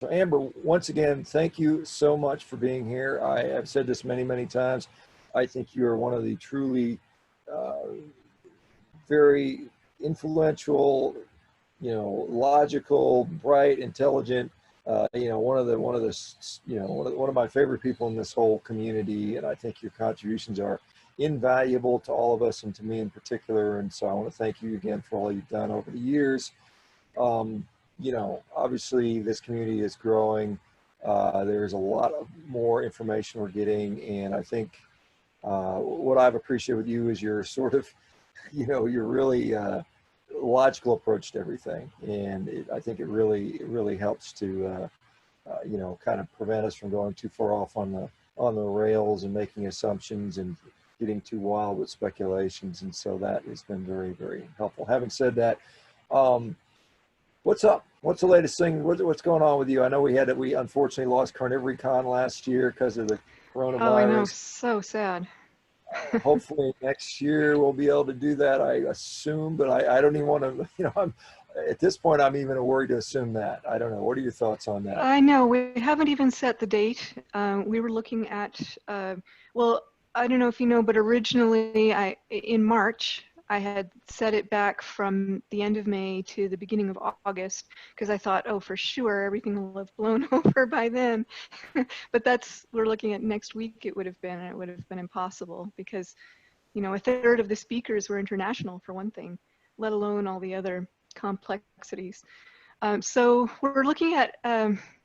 So Amber, once again, thank you so much for being here. I have said this many, many times. I think you are one of the truly very influential, logical, bright, intelligent, one of one of my favorite people in this whole community. And I think your contributions are invaluable to all of us and to me in particular. And so I want to thank you again for all you've done over the years. Obviously this community is growing. There's a lot of more information we're getting. And I think what I've appreciated with you is your sort of, your really logical approach to everything. And I think it really helps to, kind of prevent us from going too far off on the rails and making assumptions and getting too wild with speculations. And so that has been very, very helpful. Having said that, what's up? What's the latest thing? What's going on with you? I know we unfortunately lost Carnivory Con last year because of the coronavirus. Oh, I know, so sad. Hopefully next year we'll be able to do that, I assume, but I don't even want to, at this point, I'm even worried to assume that. I don't know. What are your thoughts on that? I know, we haven't even set the date. We were looking at, well, I don't know if you know, but originally in March, I had set it back from the end of May to the beginning of August because I thought, oh, for sure, everything will have blown over by then. But we're looking at next week it would have been, and it would have been impossible because, a third of the speakers were international for one thing, let alone all the other complexities. So we're looking at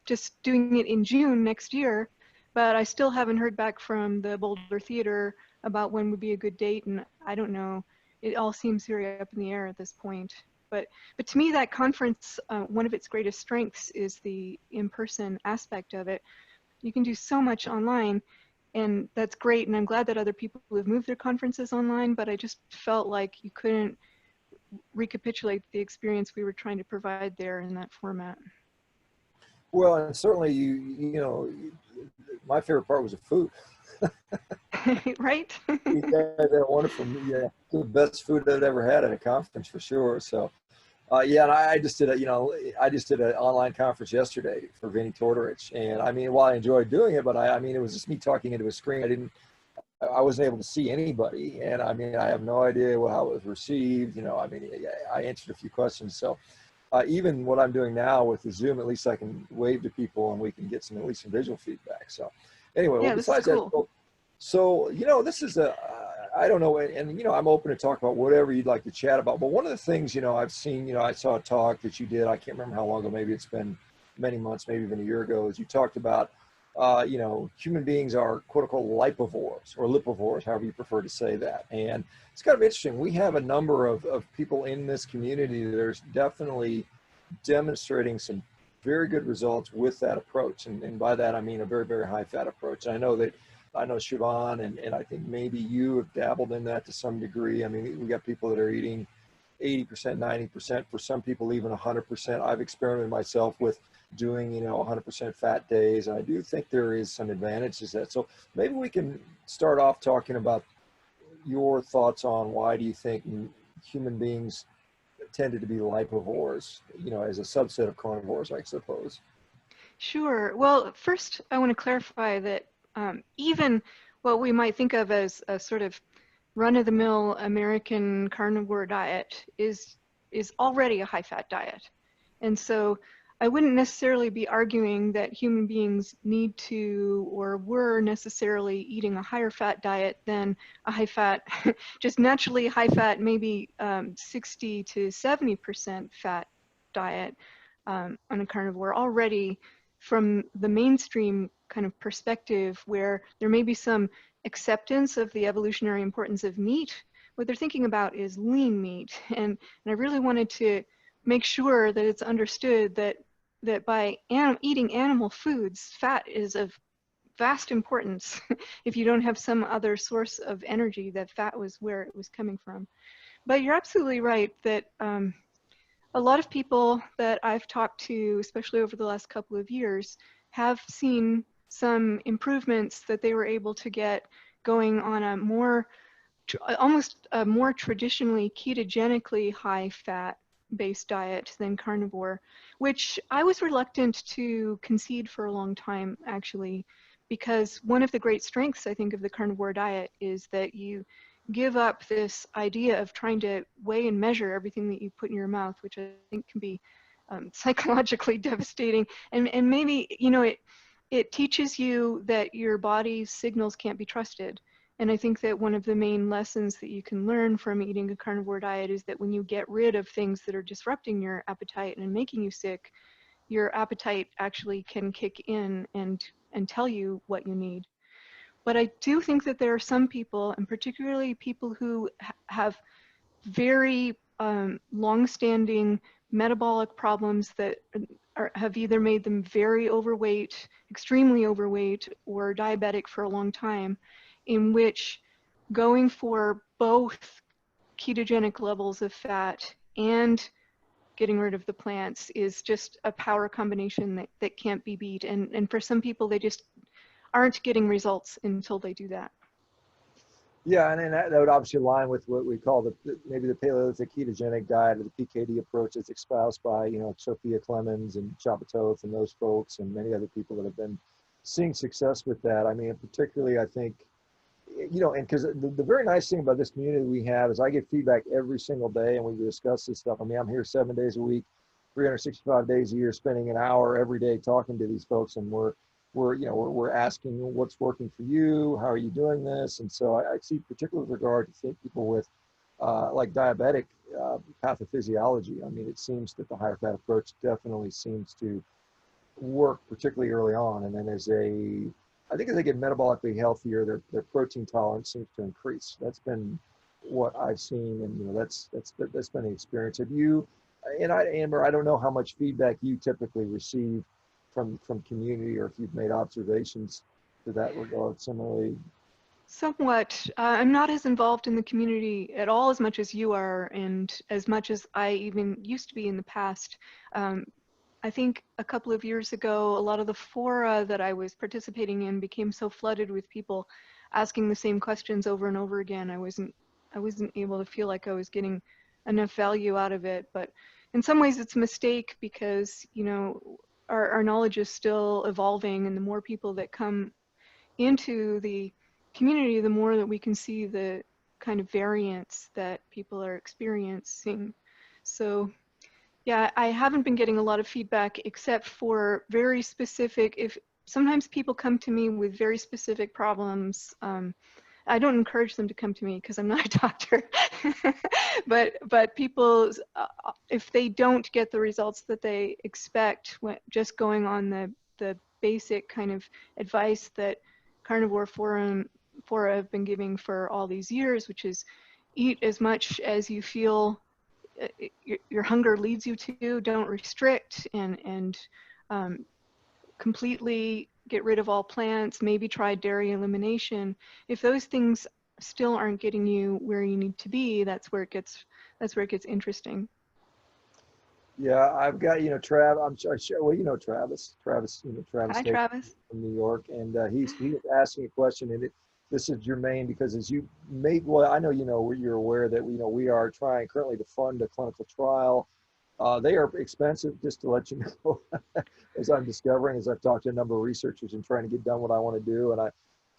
just doing it in June next year, but I still haven't heard back from the Boulder Theater about when would be a good date, and I don't know. It all seems very up in the air at this point. But to me, that conference, one of its greatest strengths is the in-person aspect of it. You can do so much online, and that's great. And I'm glad that other people have moved their conferences online, but I just felt like you couldn't recapitulate the experience we were trying to provide there in that format. Well, and certainly my favorite part was the food. Right? Yeah, they're wonderful. Yeah, the best food I've ever had at a conference for sure. So, yeah, and I just did an online conference yesterday for Vinnie Tortorich, and I mean, while I enjoyed doing it, but I mean, it was just me talking into a screen. I wasn't able to see anybody, and I mean, I have no idea how it was received. I mean, I answered a few questions, so. Even what I'm doing now with the Zoom, at least I can wave to people and we can get at least some visual feedback. So anyway, yeah, well, besides this is cool. that, so, this is I don't know, and I'm open to talk about whatever you'd like to chat about. But one of the things, I've seen, I saw a talk that you did, I can't remember how long ago, maybe it's been many months, maybe even a year ago, as you talked about, human beings are quote unquote lipivores or lipivores, however you prefer to say that. And it's kind of interesting. We have a number of people in this community that are definitely demonstrating some very good results with that approach. And by that, I mean a very, very high fat approach. And I know Siobhan and I think maybe you have dabbled in that to some degree. I mean, we got people that are eating 80%, 90%, for some people even 100%. I've experimented myself with doing 100% fat days, and I do think there is some advantages to that. So maybe we can start off talking about your thoughts on why do you think human beings tended to be lipivores, as a subset of carnivores, I suppose. Sure. Well, first I want to clarify that even what we might think of as a sort of run-of-the-mill American carnivore diet is already a high-fat diet. And so I wouldn't necessarily be arguing that human beings need to or were necessarily eating a higher fat diet than a high fat, just naturally high fat, maybe 60 to 70% fat diet on a carnivore already from the mainstream kind of perspective where there may be some acceptance of the evolutionary importance of meat. What they're thinking about is lean meat. And I really wanted to make sure that it's understood that by eating animal foods, fat is of vast importance. If you don't have some other source of energy, that fat was where it was coming from. But you're absolutely right that a lot of people that I've talked to, especially over the last couple of years, have seen some improvements that they were able to get going on a more, almost a more traditionally ketogenically high fat based diet than carnivore, which I was reluctant to concede for a long time, actually, because one of the great strengths, I think, of the carnivore diet is that you give up this idea of trying to weigh and measure everything that you put in your mouth, which I think can be psychologically devastating. And maybe, you know, it teaches you that your body's signals can't be trusted. And I think that one of the main lessons that you can learn from eating a carnivore diet is that when you get rid of things that are disrupting your appetite and making you sick, your appetite actually can kick in and tell you what you need. But I do think that there are some people, and particularly people who have very long-standing metabolic problems that have either made them very overweight, extremely overweight, or diabetic for a long time, in which going for both ketogenic levels of fat and getting rid of the plants is just a power combination that can't be beat. And for some people, they just aren't getting results until they do that. Yeah, and then that would obviously align with what we call maybe the Paleolithic ketogenic diet, or the PKD approach that's espoused by, you know, Sophia Clemens and Chapatoth and those folks and many other people that have been seeing success with that. I mean, particularly, I think, you know, and because the very nice thing about this community we have is I get feedback every single day, and we discuss this stuff. I mean, I'm here 7 days a week, 365 days a year, spending an hour every day talking to these folks, and we're asking what's working for you, how are you doing this? And so I see, particularly with regard to people with like diabetic pathophysiology. I mean, it seems that the higher fat approach definitely seems to work particularly early on, and then I think as they get metabolically healthier, their protein tolerance seems to increase. That's been what I've seen, and you know, that's been the experience. Have you? And Amber, I don't know how much feedback you typically receive from community, or if you've made observations to that regard similarly. Somewhat. I'm not as involved in the community at all as much as you are, and as much as I even used to be in the past. I think a couple of years ago, a lot of the fora that I was participating in became so flooded with people asking the same questions over and over again. I wasn't able to feel like I was getting enough value out of it. But in some ways, it's a mistake because, you know, our knowledge is still evolving, and the more people that come into the community, the more that we can see the kind of variance that people are experiencing. So yeah, I haven't been getting a lot of feedback except for very specific, if sometimes people come to me with very specific problems. I don't encourage them to come to me because I'm not a doctor, but people, if they don't get the results that they expect, just going on the basic kind of advice that Carnivore Fora have been giving for all these years, which is eat as much as you feel your hunger leads you to, don't restrict, and completely get rid of all plants, maybe try dairy elimination. If those things still aren't getting you where you need to be, that's where it gets interesting. Yeah, I've got, you know, well, you know, Travis, Hi, Travis. from New York, and he was asking a question, and this is germane because as you may, well, I know, you know, you're aware that, you know, we are trying currently to fund a clinical trial. They are expensive, just to let you know, as I'm discovering, as I've talked to a number of researchers and trying to get done what I want to do,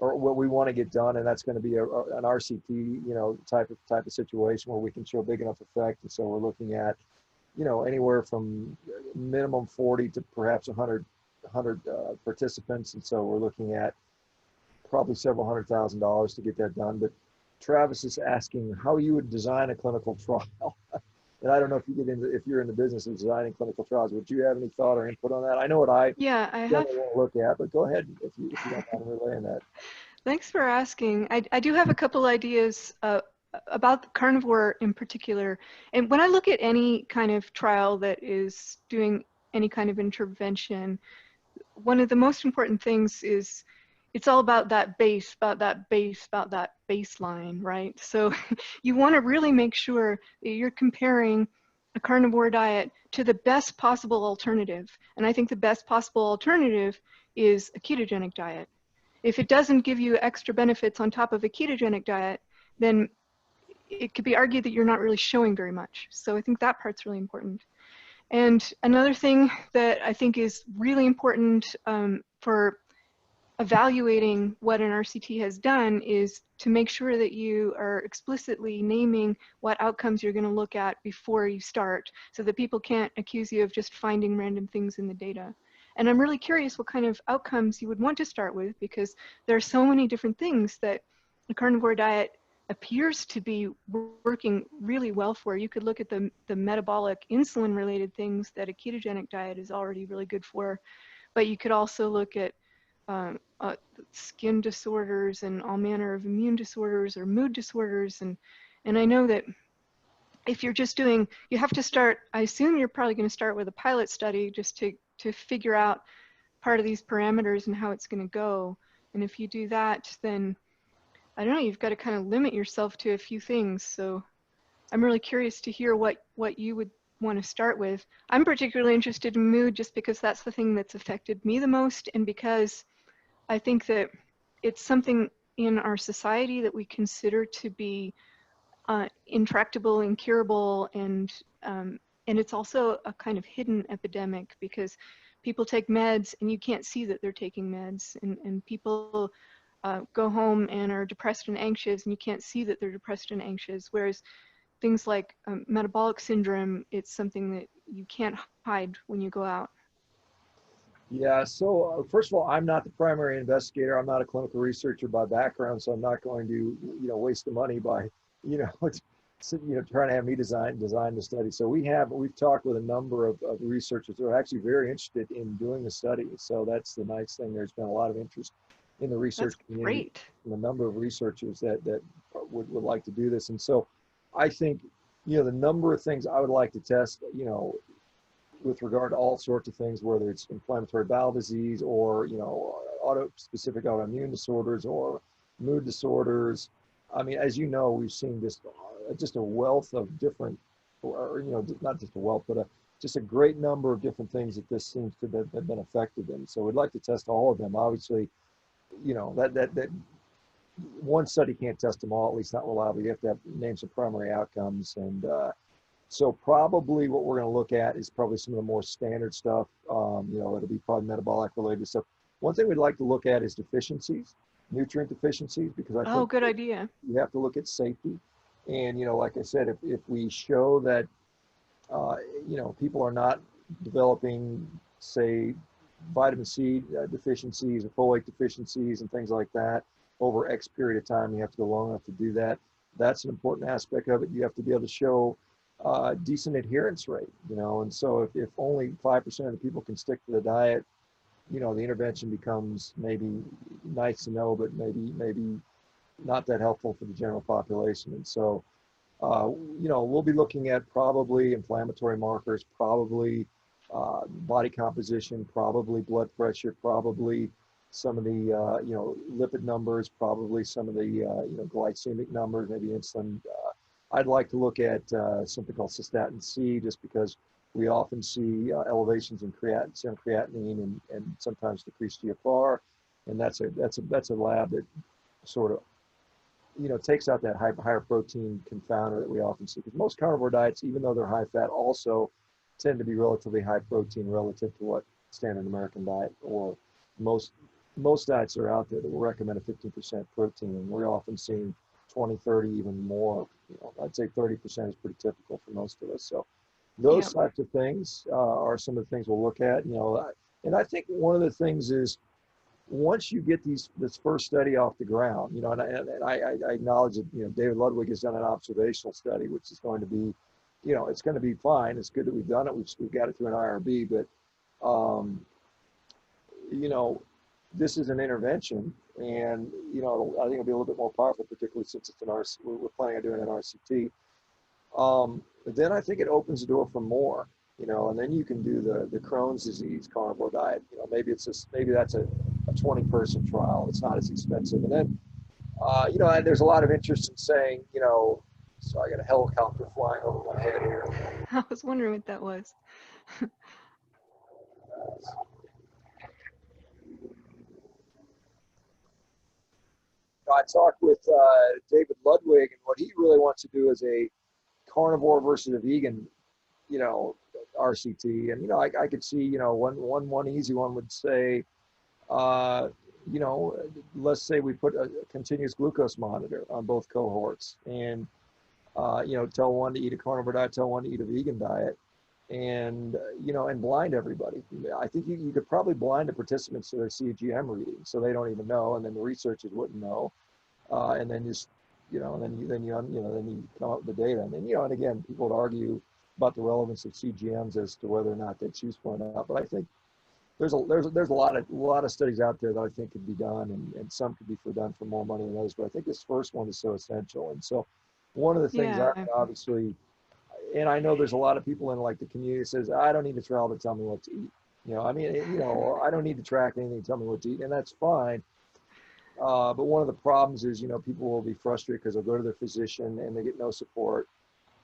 or what we want to get done, and that's going to be an RCT, you know, type of situation where we can show a big enough effect. And so we're looking at, you know, anywhere from minimum 40 to perhaps 100 participants. And so we're looking at probably several $100,000 to get that done. But Travis is asking how you would design a clinical trial. And I don't know if you're in the business of designing clinical trials. Would you have any thought or input on that? I know what I have want to look at, but go ahead if you don't mind relaying that. Thanks for asking. I do have a couple ideas about the carnivore in particular. And when I look at any kind of trial that is doing any kind of intervention, one of the most important things is it's all about that baseline, right? So you want to really make sure that you're comparing a carnivore diet to the best possible alternative. And I think the best possible alternative is a ketogenic diet. If it doesn't give you extra benefits on top of a ketogenic diet, then it could be argued that you're not really showing very much. So I think that part's really important. And another thing that I think is really important for evaluating what an RCT has done is to make sure that you are explicitly naming what outcomes you're going to look at before you start, so that people can't accuse you of just finding random things in the data. And I'm really curious what kind of outcomes you would want to start with, because there are so many different things that a carnivore diet appears to be working really well for. You could look at the metabolic insulin related things that a ketogenic diet is already really good for, but you could also look at skin disorders and all manner of immune disorders or mood disorders. And I know that if you're just doing, you have to start, I assume you're probably going to start with a pilot study just to figure out part of these parameters and how it's going to go. And if you do that, then I don't know, you've got to kind of limit yourself to a few things. So I'm really curious to hear what you would want to start with. I'm particularly interested in mood just because that's the thing that's affected me the most, and because I think that it's something in our society that we consider to be intractable, incurable, and it's also a kind of hidden epidemic, because people take meds and you can't see that they're taking meds, and people go home and are depressed and anxious and you can't see that they're depressed and anxious, whereas things like metabolic syndrome, it's something that you can't hide when you go out. Yeah, so first of all, I'm not the primary investigator. I'm not a clinical researcher by background, so I'm not going to, waste the money by, trying to have me design the study. So we've talked with a number of researchers who are actually very interested in doing the study. So that's the nice thing. There's been a lot of interest in the research community, from a number of researchers that would like to do this. And so I think, the number of things I would like to test, with regard to all sorts of things, whether it's inflammatory bowel disease or, specific autoimmune disorders or mood disorders. I mean, as you know, we've seen just a wealth of different, or, not just a wealth, but just a great number of different things that this seems to have been affected in. So we'd like to test all of them. Obviously, that one study can't test them all, at least not reliably. You have to name some primary outcomes. And so probably what we're going to look at is probably some of the more standard stuff. It'll be probably metabolic related stuff. One thing we'd like to look at is deficiencies, nutrient deficiencies, because I think good idea. You have to look at safety. And, like I said, if we show that, people are not developing, say, vitamin C deficiencies or folate deficiencies and things like that over X period of time, you have to go long enough to do that. That's an important aspect of it. You have to be able to show decent adherence rate, and so if only 5% of the people can stick to the diet, the intervention becomes maybe nice to know, but maybe not that helpful for the general population. And so, we'll be looking at probably inflammatory markers, probably body composition, probably blood pressure, probably some of the, lipid numbers, probably some of the, glycemic numbers, maybe insulin. I'd like to look at something called cystatin C, just because we often see elevations in serum creatinine and sometimes decreased GFR, and that's a lab that sort of takes out that higher protein confounder that we often see. Because most carnivore diets, even though they're high fat, also tend to be relatively high protein relative to what standard American diet or most diets are out there that will recommend a 15% protein, and we're often seeing 20, 30, even more. I'd say 30% is pretty typical for most of us. So those types of things are some of the things we'll look at. And I think one of the things is, once you get this first study off the ground, and I acknowledge that David Ludwig has done an observational study, which is going to be, it's going to be fine. It's good that we've done it. We've got it through an IRB, but this is an intervention, and I think it'll be a little bit more powerful, particularly since it's we're planning on doing an RCT. But then I think it opens the door for more, and then you can do the Crohn's disease carnivore diet. Maybe that's a 20-person trial. It's not as expensive. And then, and there's a lot of interest in saying, so I got a helicopter flying over my head here. I was wondering what that was. I talked with David Ludwig, and what he really wants to do is a carnivore versus a vegan, you know, RCT. And, you know, I could see, you know, one easy one would say, you know, let's say we put a continuous glucose monitor on both cohorts and, you know, tell one to eat a carnivore diet, tell one to eat a vegan diet, and, you know, and blind everybody. I think you could probably blind the participants to their CGM readings so they don't even know, and then the researchers wouldn't know. And then just, you know, and then you come up with the data. And then, you know, and again, people would argue about the relevance of CGMs as to whether or not they choose one or not. But I think there's a lot of studies out there that I think could be done, and some could be done for more money than others. But I think this first one is so essential. And so one of the things Yeah. I obviously, and I know there's a lot of people in like the community that says, I don't need a trial to tell me what to eat. You know, I mean, you know, I don't need to track anything to tell me what to eat, and that's fine. But one of the problems is, you know, people will be frustrated because they'll go to their physician and they get no support,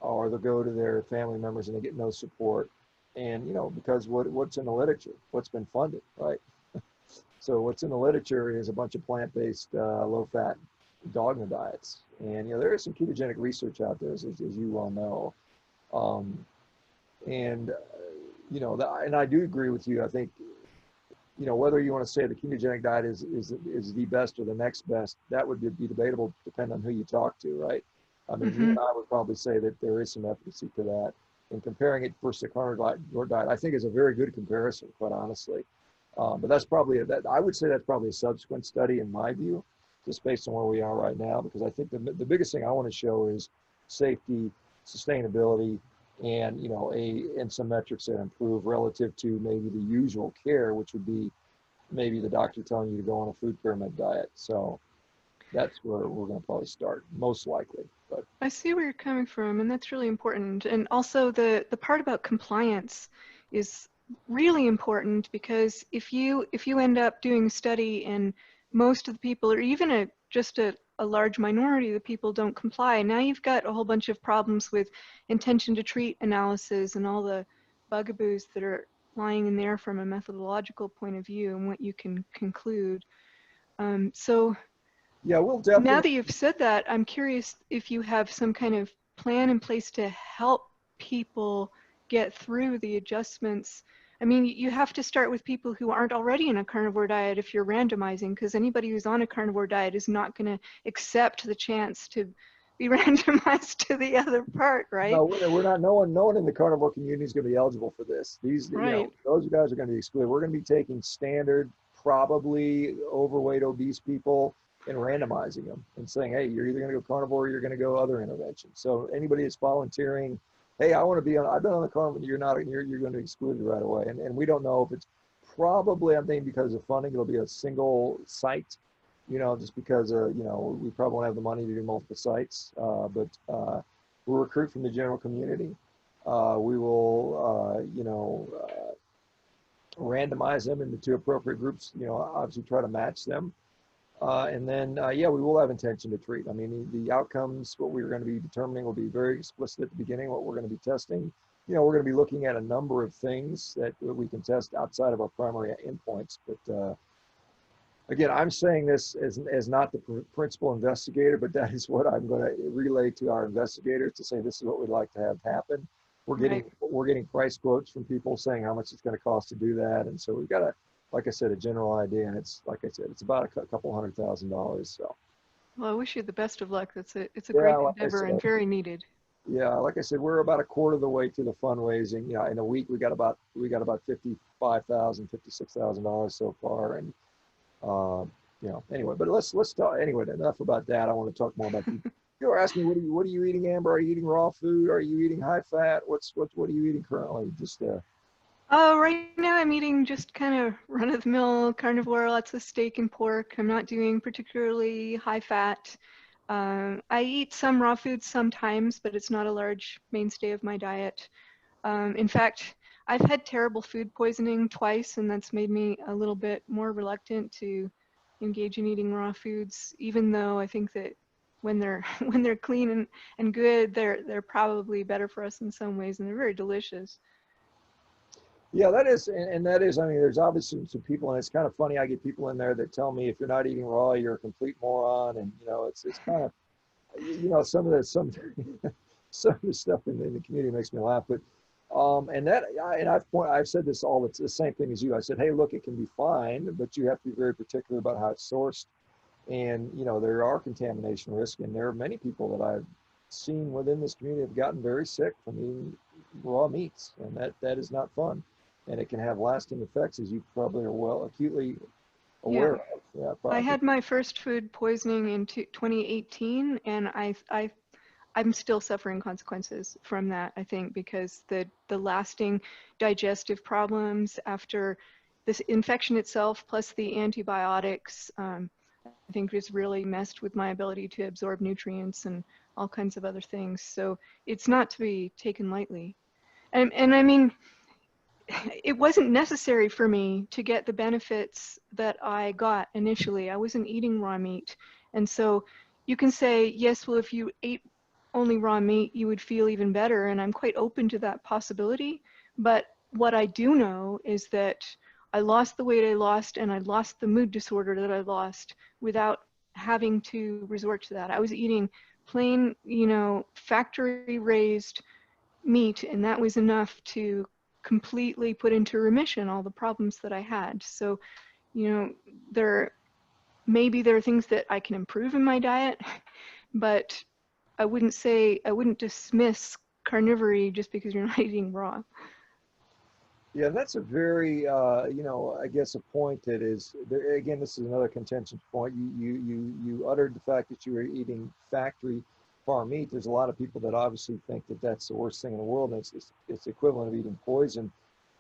or they'll go to their family members and they get no support. And, you know, because what's in the literature, what's been funded, right? So what's in the literature is a bunch of plant-based, low-fat dogma diets. And, you know, there is some ketogenic research out there, as you well know. And, you know, and I do agree with you. I think, you know, whether you want to say the ketogenic diet is the best or the next best, that would be debatable, depending on who you talk to, right? I mean, you and I would probably say that there is some efficacy to that. And comparing it versus the carnivore diet, I think is a very good comparison, quite honestly. But that's probably, I would say that's probably a subsequent study in my view, just based on where we are right now, because I think the biggest thing I want to show is safety, sustainability, and, you know, and some metrics that improve relative to maybe the usual care, which would be maybe the doctor telling you to go on a food pyramid diet. So that's where we're going to probably start, most likely. But I see where you're coming from, and that's really important. And also the part about compliance is really important, because if you end up doing a study and most of the people, or even just a large minority of the people, don't comply, now you've got a whole bunch of problems with intention to treat analysis and all the bugaboos that are lying in there from a methodological point of view and what you can conclude. So yeah, we'll now definitely. that you've said that, I'm curious if you have some kind of plan in place to help people get through the adjustments. I mean, you have to start with people who aren't already in a carnivore diet if you're randomizing, because anybody who's on a carnivore diet is not going to accept the chance to be randomized to the other part, right? No, we're not. No one in the carnivore community is going to be eligible for this. These, you Right. know, those guys are going to be excluded. We're going to be taking standard, probably overweight, obese people and randomizing them and saying, hey, you're either going to go carnivore or you're going to go other interventions. So anybody that's volunteering, hey, I want to be on, I've been on the carnivore, you're not, you're going to exclude it right away. And we don't know if it's probably, I'm thinking because of funding, it'll be a single site, you know, just because, you know, we probably won't have the money to do multiple sites, but we'll recruit from the general community. We will, you know, randomize them into two appropriate groups, you know, obviously try to match them. And then, yeah, we will have intention to treat. I mean, the outcomes, what we're going to be determining will be very explicit at the beginning, what we're going to be testing. You know, we're going to be looking at a number of things that we can test outside of our primary endpoints. But again, I'm saying this as not the principal investigator, but that is what I'm going to relay to our investigators to say, this is what we'd like to have happen. We're getting price quotes from people saying how much it's going to cost to do that. And so we've got a, like I said, a general idea, and it's, like I said, it's about a couple $100,000. So, Well, I wish you the best of luck. It's a yeah, great like endeavor and very needed. yeah, like I said, we're about a quarter of the way through the fundraising. You know, in a week we got about $55,000, $56,000 so far, and you know, anyway. But let's talk anyway. Enough about that. I want to talk more about you. You were asking, what are you eating, Amber? Are you eating raw food? Are you eating high fat? What are you eating currently? Just Right now I'm eating just kind of run-of-the-mill carnivore, lots of steak and pork. I'm not doing particularly high fat. I eat some raw foods sometimes, but it's not a large mainstay of my diet. In fact, I've had terrible food poisoning twice, and that's made me a little bit more reluctant to engage in eating raw foods, even though I think that when they're when they're clean and good, they're probably better for us in some ways, and they're very delicious. Yeah, that is, and that is, I mean, there's obviously some people, and it's kind of funny. I get people in there that tell me if you're not eating raw, you're a complete moron. And, it's kind of, some of the, some of the stuff in the community makes me laugh. But, and I've said this all, it's the same thing as you. I said, hey, look, it can be fine, but you have to be very particular about how it's sourced. And, there are contamination risks, and there are many people that I've seen within this community have gotten very sick from eating raw meats, and that is not fun. And it can have lasting effects, as you probably are well acutely Yeah. aware of. Yeah, I probably. had my first food poisoning in 2018, and I'm still suffering consequences from that, I think, because the lasting digestive problems after this infection itself, plus the antibiotics, I think has really messed with my ability to absorb nutrients and all kinds of other things. So it's not to be taken lightly. And I mean, it wasn't necessary for me to get the benefits that I got initially. I wasn't eating raw meat. And so you can say, yes, well, if you ate only raw meat, you would feel even better. And I'm quite open to that possibility. But what I do know is that I lost the weight I lost, and I lost the mood disorder that I lost without having to resort to that. I was eating plain, factory raised meat, and that was enough to completely put into remission all the problems that I had. So, you know, there maybe there are things that I can improve in my diet, but I wouldn't dismiss carnivory just because you're not eating raw. Yeah, that's a very, I guess a point that is, there, again, this is another contention point. You uttered the fact that you were eating factory farm meat. There's a lot of people that obviously think that that's the worst thing in the world, and it's equivalent of eating poison.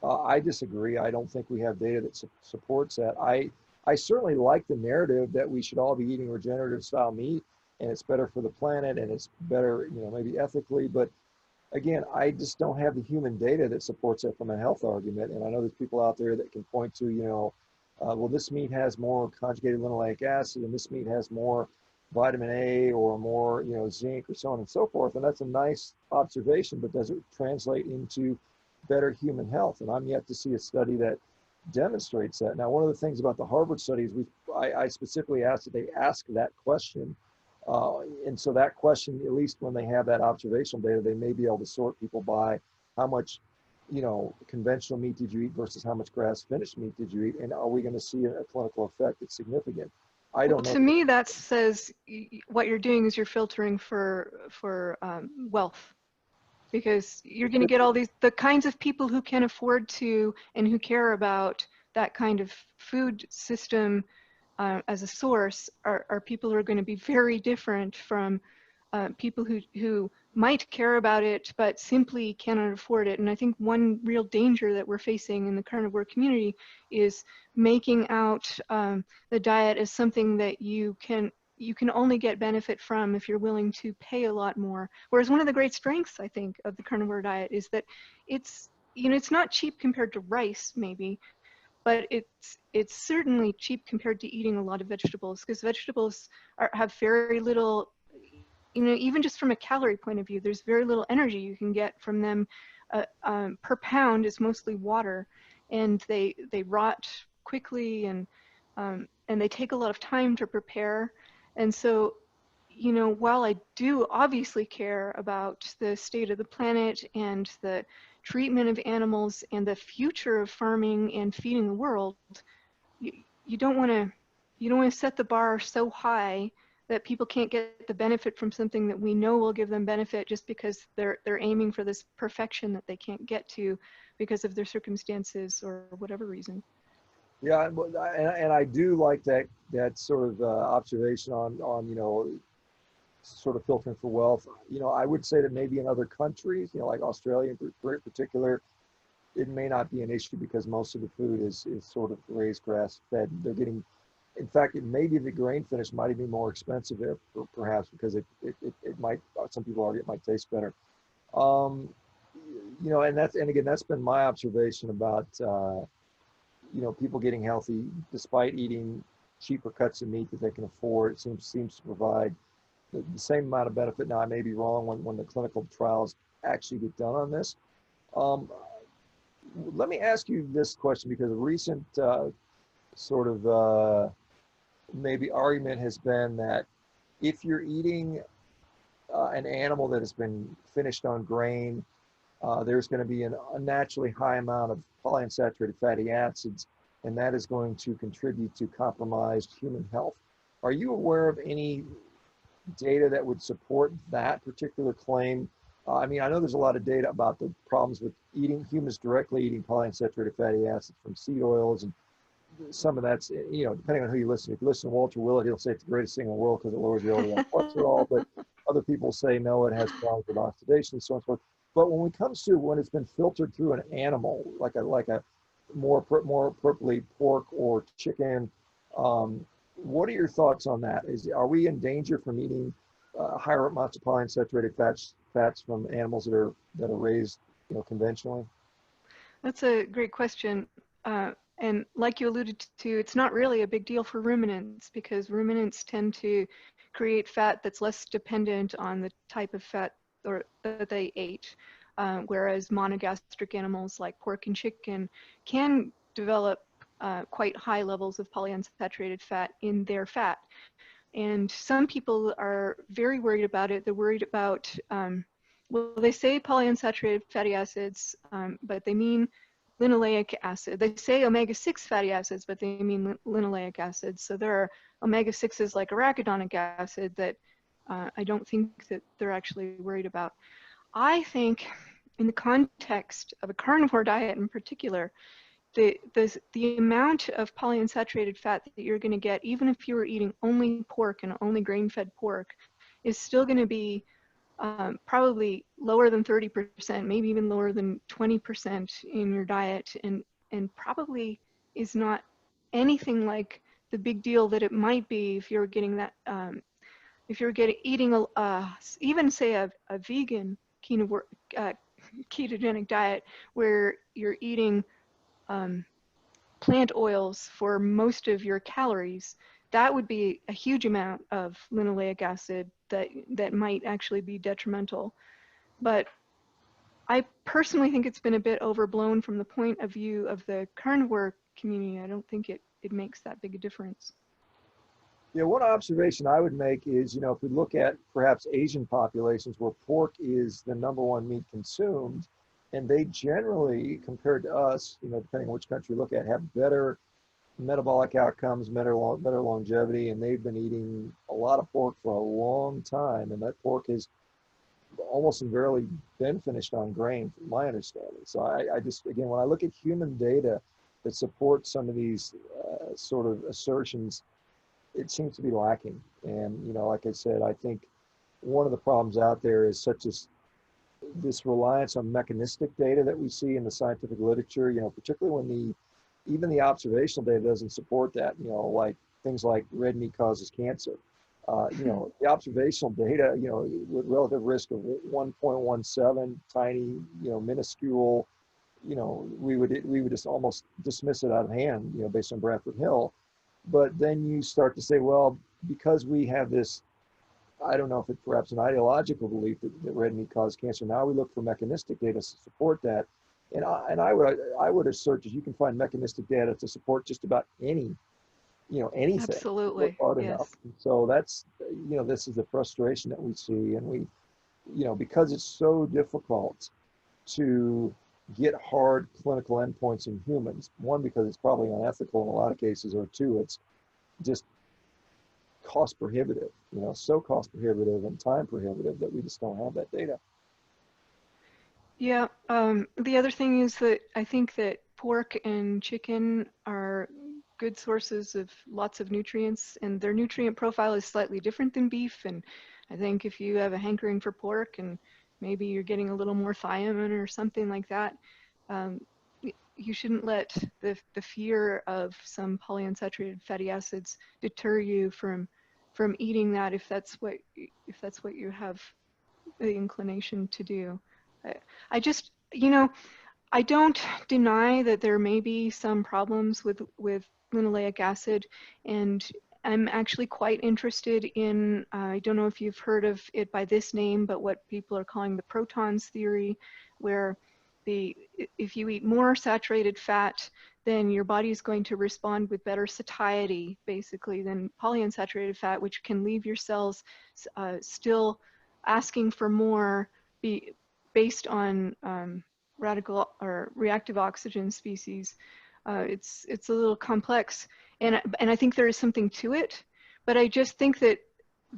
I disagree. I don't think we have data that supports that. I certainly like the narrative that we should all be eating regenerative style meat, and it's better for the planet, and it's better, maybe ethically, but again, I just don't have the human data that supports it from a health argument. And I know there's people out there that can point to, well, this meat has more conjugated linoleic acid, and this meat has more vitamin A or more, zinc or so on and so forth. And that's a nice observation, but does it translate into better human health? And I'm yet to see a study that demonstrates that. Now, one of the things about the Harvard studies, I specifically asked that they ask that question, and so that question, at least when they have that observational data, they may be able to sort people by how much, conventional meat did you eat versus how much grass-finished meat did you eat, and are we going to see a clinical effect that's significant? I Well, don't know. to me, that says what you're doing is you're filtering for wealth, because you're going to get all the kinds of people who can afford to and who care about that kind of food system as a source are people who are going to be very different from people who might care about it but simply cannot afford it. And I think one real danger that we're facing in the carnivore community is making out the diet as something that you can only get benefit from if you're willing to pay a lot more. Whereas one of the great strengths, I think, of the carnivore diet is that it's it's not cheap compared to rice, maybe, but it's certainly cheap compared to eating a lot of vegetables, because vegetables have very little, even just from a calorie point of view, there's very little energy you can get from them. Per pound is mostly water, and they rot quickly, and they take a lot of time to prepare. And so, while I do obviously care about the state of the planet and the treatment of animals and the future of farming and feeding the world, you, you don't want to set the bar so high that people can't get the benefit from something that we know will give them benefit just because they're aiming for this perfection that they can't get to because of their circumstances or whatever reason. Yeah, and I do like that sort of observation on sort of filtering for wealth. I would say that maybe in other countries, like Australia in particular, it may not be an issue because most of the food is sort of raised grass fed. They're getting, in fact, it may be the grain finish might even be more expensive there, perhaps because it might, some people argue it might taste better. Um, and again, that's been my observation about, people getting healthy despite eating cheaper cuts of meat that they can afford. It seems to provide the same amount of benefit. Now, I may be wrong when the clinical trials actually get done on this. Um, let me ask you this question, because a recent sort of maybe argument has been that if you're eating an animal that has been finished on grain, there's going to be an unnaturally high amount of polyunsaturated fatty acids, and that is going to contribute to compromised human health. Are you aware of any data that would support that particular claim? I mean, I know there's a lot of data about the problems with eating humans directly eating polyunsaturated fatty acids from seed oils, and some of that's, you know, depending on who you listen to. If you listen to Walter Willett, he'll say it's the greatest thing in the world because it lowers your LDL cholesterol, but other people say no, it has problems with oxidation and so on and so forth. But when it comes to when it's been filtered through an animal, like a more appropriately pork or chicken, what are your thoughts on that? Are we in danger from eating higher amounts of polyunsaturated fats from animals that are raised, you know, conventionally? That's a great question. And like you alluded to, it's not really a big deal for ruminants because ruminants tend to create fat that's less dependent on the type of fat or that they ate, whereas monogastric animals like pork and chicken can develop quite high levels of polyunsaturated fat in their fat. And some people are very worried about it. They're worried about, well, they say polyunsaturated fatty acids, but they mean linoleic acid. They say omega-6 fatty acids, but they mean linoleic acids. So there are omega-6s like arachidonic acid that I don't think that they're actually worried about. I think in the context of a carnivore diet in particular, the amount of polyunsaturated fat that you're going to get, even if you were eating only pork and only grain-fed pork, is still going to be probably lower than 30%, maybe even lower than 20% in your diet, and probably is not anything like the big deal that it might be if you're getting that, if you're eating even say a vegan ketogenic diet where you're eating plant oils for most of your calories. That would be a huge amount of linoleic acid that might actually be detrimental. But I personally think it's been a bit overblown from the point of view of the carnivore community. I don't think it makes that big a difference. Yeah, one observation I would make is, you know, if we look at perhaps Asian populations where pork is the #1 meat consumed, and they generally, compared to us, you know, depending on which country you look at, have better metabolic outcomes, better longevity, and they've been eating a lot of pork for a long time, and that pork has almost invariably been finished on grain, from my understanding. So I just, again, when I look at human data that support some of these sort of assertions, it seems to be lacking. And, you know, like I said, I think one of the problems out there is such as this reliance on mechanistic data that we see in the scientific literature, you know, particularly when even the observational data doesn't support that, you know, like things like red meat causes cancer. You know, the observational data, you know, with relative risk of 1.17, tiny, you know, minuscule, you know, we would just almost dismiss it out of hand, you know, based on Bradford Hill. But then you start to say, well, because we have this, I don't know if it's perhaps an ideological belief that red meat causes cancer, now we look for mechanistic data to support that. And I would assert that you can find mechanistic data to support just about any, you know, anything. Absolutely, Hard yes. enough. So that's, you know, this is the frustration that we see, and we, you know, because it's so difficult to get hard clinical endpoints in humans. One, because it's probably unethical in a lot of cases, or two, it's just cost prohibitive, you know, so cost prohibitive and time prohibitive that we just don't have that data. Yeah, the other thing is that I think that pork and chicken are good sources of lots of nutrients, and their nutrient profile is slightly different than beef. And I think if you have a hankering for pork and maybe you're getting a little more thiamine or something like that, you shouldn't let the fear of some polyunsaturated fatty acids deter you from eating that if that's what you have the inclination to do. I just, you know, I don't deny that there may be some problems with linoleic acid, and I'm actually quite interested in, I don't know if you've heard of it by this name, but what people are calling the protons theory, where if you eat more saturated fat, then your body is going to respond with better satiety, basically, than polyunsaturated fat, which can leave your cells still asking for more based on radical or reactive oxygen species. It's a little complex, and I think there is something to it, but I just think that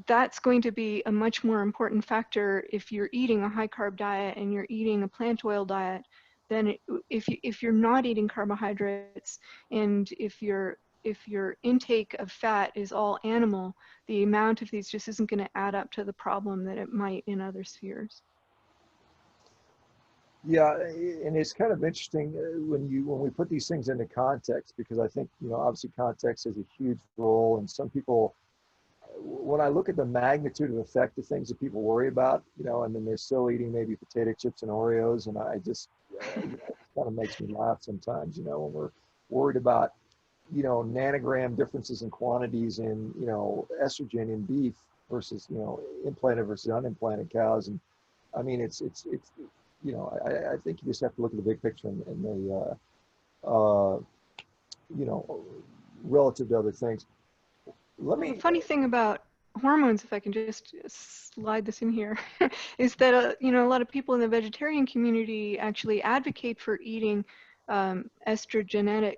that's going to be a much more important factor if you're eating a high carb diet and you're eating a plant oil diet than if you're not eating carbohydrates, and if your intake of fat is all animal, the amount of these just isn't going to add up to the problem that it might in other spheres. Yeah, and it's kind of interesting when we put these things into context, because I think, you know, obviously context has a huge role, and some people, when I look at the magnitude of effect of things that people worry about, you know, and then they're still eating maybe potato chips and Oreos, and I just, you know, it kind of makes me laugh sometimes, you know, when we're worried about, you know, nanogram differences in quantities in, you know, estrogen in beef versus, you know, implanted versus unimplanted cows. And I mean, it's you know, I think you just have to look at the big picture and the, you know, relative to other things. The funny thing about hormones, if I can just slide this in here, is that you know, a lot of people in the vegetarian community actually advocate for eating estrogenic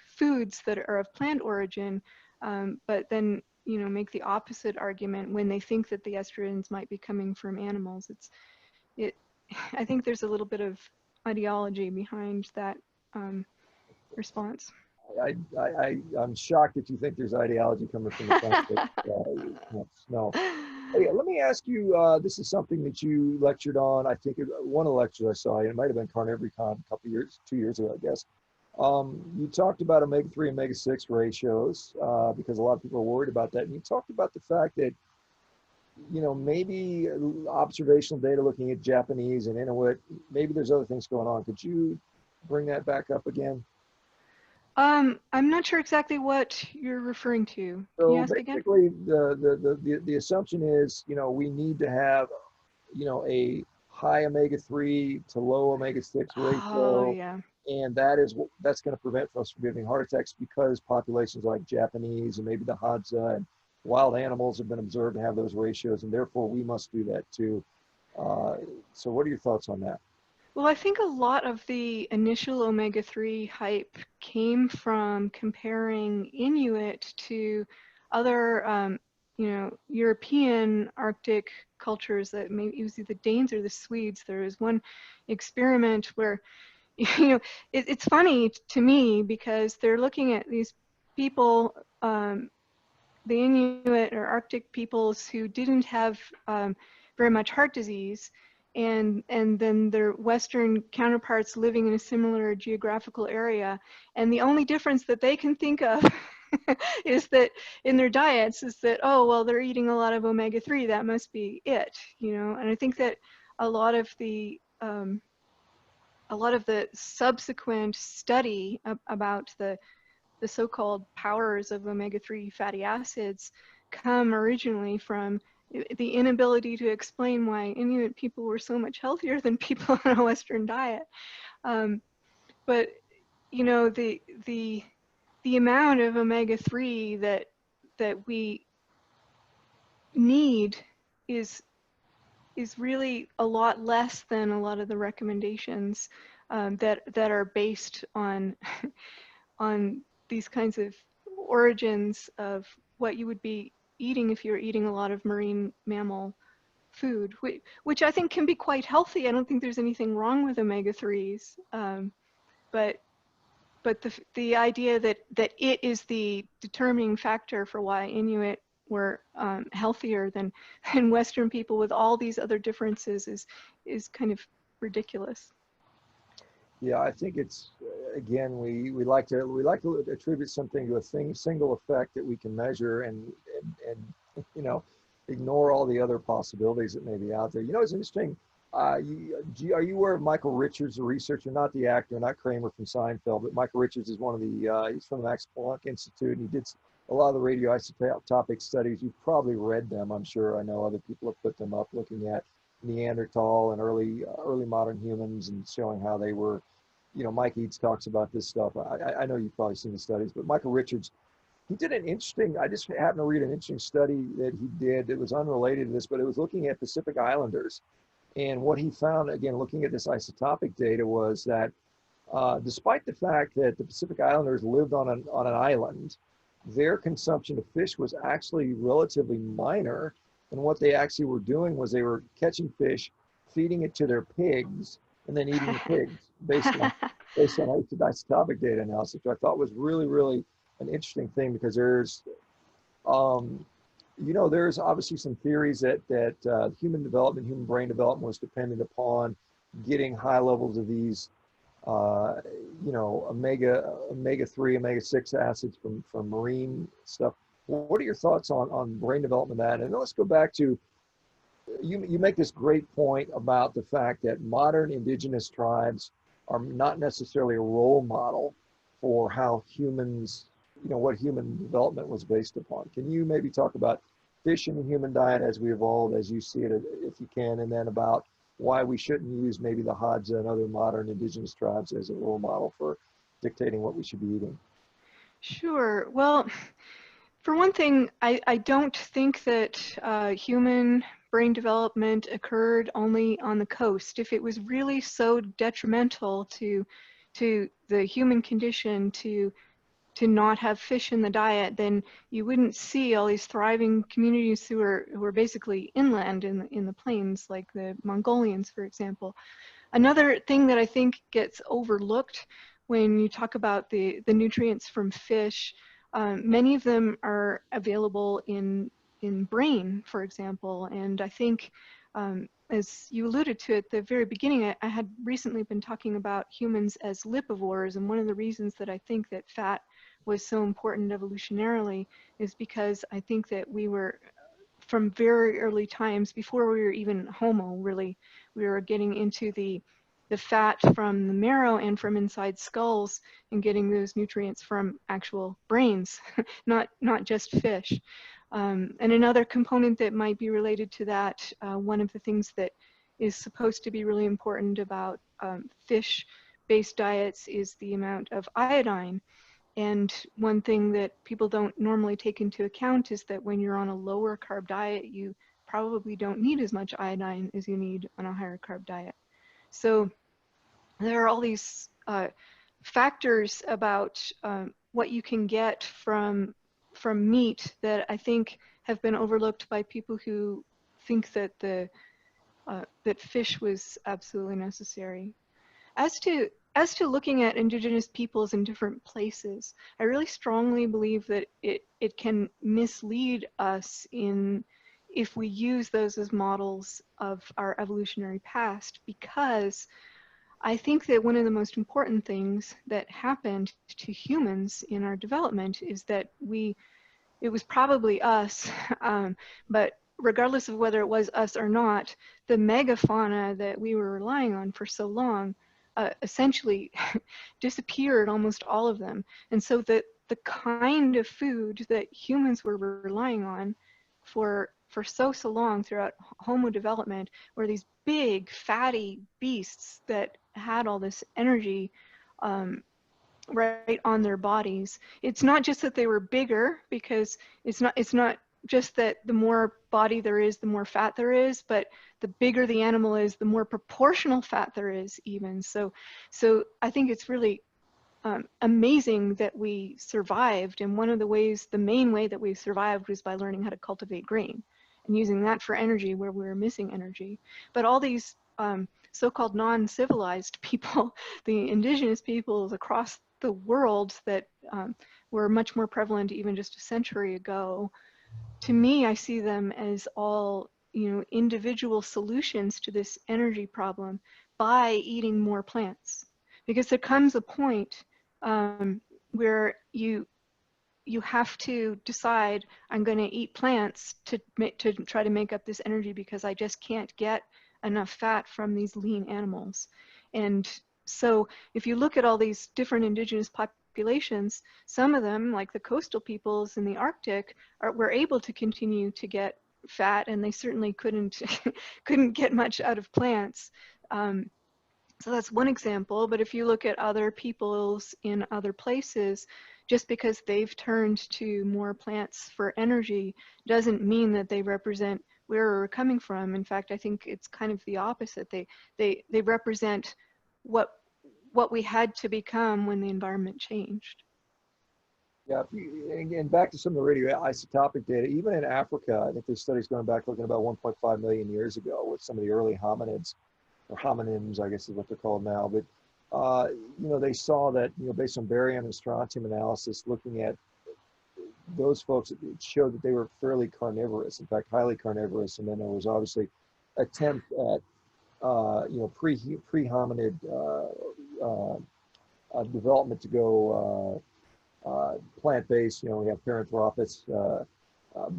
foods that are of plant origin, but then, you know, make the opposite argument when they think that the estrogens might be coming from animals. I think there's a little bit of ideology behind that response. I'm shocked that you think there's ideology coming from the fact that no. Hey, let me ask you, this is something that you lectured on, I think one of the lectures I saw, it might have been Carnivory Con a couple years, 2 years ago, I guess. You talked about omega-3 and omega-6 ratios because a lot of people are worried about that. And you talked about the fact that, you know, maybe observational data looking at Japanese and Inuit, maybe there's other things going on. Could you bring that back up again? I'm not sure exactly what you're referring to. Can you ask again? Basically, the assumption is, you know, we need to have, you know, a high omega-3 to low omega-6 ratio. Oh, yeah. And that's going to prevent us from getting heart attacks, because populations like Japanese and maybe the Hadza and wild animals have been observed to have those ratios, and therefore we must do that too. So what are your thoughts on that? Well, I think a lot of the initial omega-3 hype came from comparing Inuit to other, you know, European Arctic cultures that maybe it was either Danes or the Swedes. There was one experiment where, you know, it's funny to me because they're looking at these people, the Inuit or Arctic peoples who didn't have very much heart disease, and then their Western counterparts living in a similar geographical area. And the only difference that they can think of is that in their diets is that, oh, well, they're eating a lot of omega-3, that must be it, you know. And I think that a lot of the subsequent study about the so-called powers of omega-3 fatty acids come originally from the inability to explain why Inuit people were so much healthier than people on a Western diet. But, you know, the amount of omega-3 that we need is really a lot less than a lot of the recommendations that are based on on these kinds of origins of what you would be eating if you're eating a lot of marine mammal food, which I think can be quite healthy. I don't think there's anything wrong with omega-3s, but the idea that it is the determining factor for why Inuit were healthier than Western people with all these other differences is kind of ridiculous. Yeah, I think it's, again, we like to attribute something to a single effect that we can measure, and you know, ignore all the other possibilities that may be out there. You know, it's interesting. Are you aware of Michael Richards, the researcher, not the actor, not Kramer from Seinfeld, but Michael Richards is one of the, he's from the Max Planck Institute, and he did a lot of the radioisotopic studies. You've probably read them, I'm sure. I know other people have put them up looking at Neanderthal and early modern humans, and showing how they were, Mike Eads talks about this stuff. I know you've probably seen the studies, but Michael Richards, he did an interesting, I just happened to read an interesting study that he did that was unrelated to this, but it was looking at Pacific Islanders. And what he found, again, looking at this isotopic data, was that despite the fact that the Pacific Islanders lived on an island, their consumption of fish was actually relatively minor. And what they actually were doing was they were catching fish, feeding it to their pigs, and then eating the pigs based on isotopic data analysis, which I thought was really, really an interesting thing, because um, there's obviously some theories that human brain development was dependent upon getting high levels of these omega-3, omega-6 acids from marine stuff. What are your thoughts on brain development of that? And then let's go back to, you make this great point about the fact that modern indigenous tribes are not necessarily a role model for how humans, what human development was based upon. Can you maybe talk about fish in the human diet as we evolved, as you see it, if you can, and then about why we shouldn't use maybe the Hadza and other modern indigenous tribes as a role model for dictating what we should be eating? Sure. Well, for one thing, I don't think that human brain development occurred only on the coast. If it was really so detrimental to the human condition to not have fish in the diet, then you wouldn't see all these thriving communities who are basically inland in the plains, like the Mongolians, for example. Another thing that I think gets overlooked when you talk about the nutrients from fish, many of them are available in brain, for example. And I think, as you alluded to at the very beginning, I had recently been talking about humans as lipivores, and one of the reasons that I think that fat was so important evolutionarily is because I think that we were, from very early times, before we were even Homo, really, we were getting into the fat from the marrow and from inside skulls and getting those nutrients from actual brains, not just fish. And another component that might be related to that, one of the things that is supposed to be really important about fish-based diets is the amount of iodine. And one thing that people don't normally take into account is that when you're on a lower carb diet, you probably don't need as much iodine as you need on a higher carb diet. So there are all these factors about what you can get from meat that I think have been overlooked by people who think that that fish was absolutely necessary. As to looking at indigenous peoples in different places, I really strongly believe that it can mislead us if we use those as models of our evolutionary past, because I think that one of the most important things that happened to humans in our development is that it was probably us, but regardless of whether it was us or not, the megafauna that we were relying on for so long essentially disappeared, almost all of them. And so the kind of food that humans were relying on for so long throughout Homo development were these big fatty beasts that had all this energy right on their bodies. It's not just that they were bigger, because it's not just that the more body there is, the more fat there is, but the bigger the animal is, the more proportional fat there is even. So I think it's really amazing that we survived. And one of the ways, the main way that we survived, was by learning how to cultivate grain and using that for energy where we were missing energy. But all these so-called non-civilized people, the indigenous peoples across the world that were much more prevalent even just a century ago, to me, I see them as all, individual solutions to this energy problem by eating more plants. Because there comes a point where you have to decide, I'm going to eat plants to try to make up this energy, because I just can't get enough fat from these lean animals. And so if you look at all these different indigenous populations, some of them, like the coastal peoples in the Arctic, were able to continue to get fat, and they certainly couldn't couldn't get much out of plants. So that's one example. But if you look at other peoples in other places, just because they've turned to more plants for energy doesn't mean that they represent where we're coming from. In fact, I think it's kind of the opposite. They represent what we had to become when the environment changed. Yeah, again, back to some of the radioisotopic data, even in Africa, I think there's studies going back looking about 1.5 million years ago with some of the early hominids, or homonyms, I guess is what they're called now. But, they saw that, based on barium and strontium analysis, looking at those folks, it showed that they were fairly carnivorous, in fact, highly carnivorous. And then there was obviously attempt at, pre-hominid development to go plant-based. We have Paranthropus,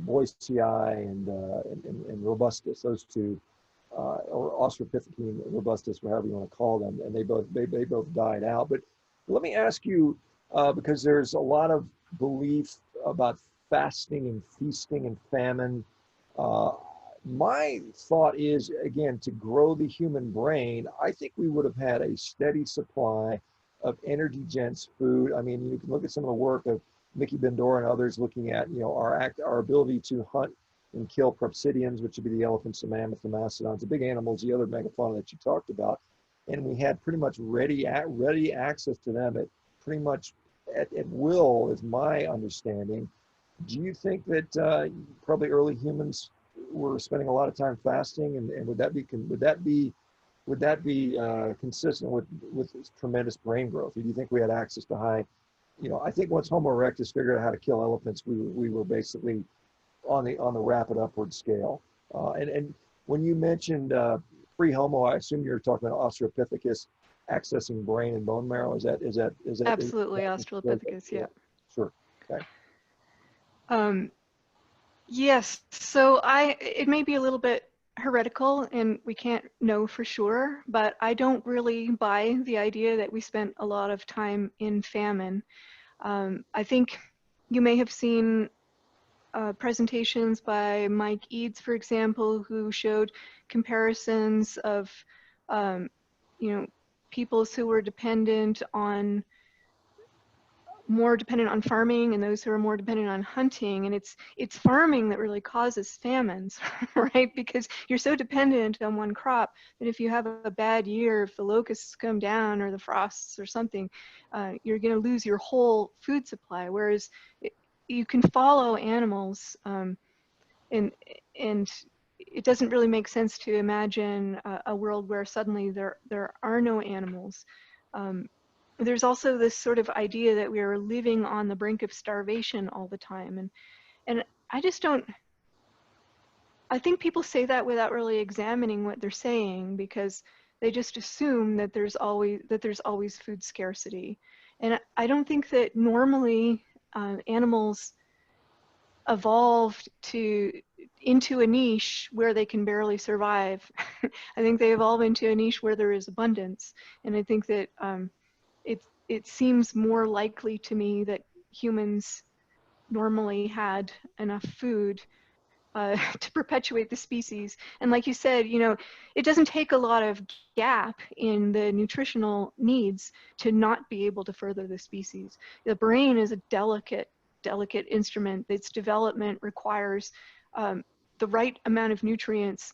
boisei, and robustus, those two, or Australopithecine robustus, whatever you want to call them, and they both died out. But let me ask you, because there's a lot of belief about fasting and feasting and famine. My thought is, again, to grow the human brain, I think we would have had a steady supply of energy-dense food. I mean, you can look at some of the work of Mickey Bendora and others looking at, our ability to hunt and kill proboscideans, which would be the elephants, the mammoth, the mastodons, the big animals, the other megafauna that you talked about. And we had pretty much ready access to them at pretty much at will, is my understanding. Do you think that probably early humans were spending a lot of time fasting, and would that be consistent with tremendous brain growth? Or do you think we had access to high, I think once Homo erectus figured out how to kill elephants, we were basically on the rapid upward scale. And when you mentioned pre-Homo, I assume you're talking about Australopithecus accessing brain and bone marrow. Is that Absolutely, Australopithecus, yeah. Sure. Okay. Yes, so it may be a little bit heretical and we can't know for sure, but I don't really buy the idea that we spent a lot of time in famine. I think you may have seen presentations by Mike Eads, for example, who showed comparisons of, peoples who were more dependent on farming and those who are more dependent on hunting. And it's farming that really causes famines, right? Because you're so dependent on one crop that if you have a bad year, if the locusts come down or the frosts or something, you're going to lose your whole food supply. Whereas you can follow animals, and it doesn't really make sense to imagine a world where suddenly there are no animals. There's also this sort of idea that we are living on the brink of starvation all the time, and I just don't. I think people say that without really examining what they're saying, because they just assume that there's always food scarcity, and I don't think that normally animals evolved into a niche where they can barely survive. I think they evolve into a niche where there is abundance, and I think that it seems more likely to me that humans normally had enough food to perpetuate the species. And like you said, it doesn't take a lot of gap in the nutritional needs to not be able to further the species. The brain is a delicate instrument. Its development requires the right amount of nutrients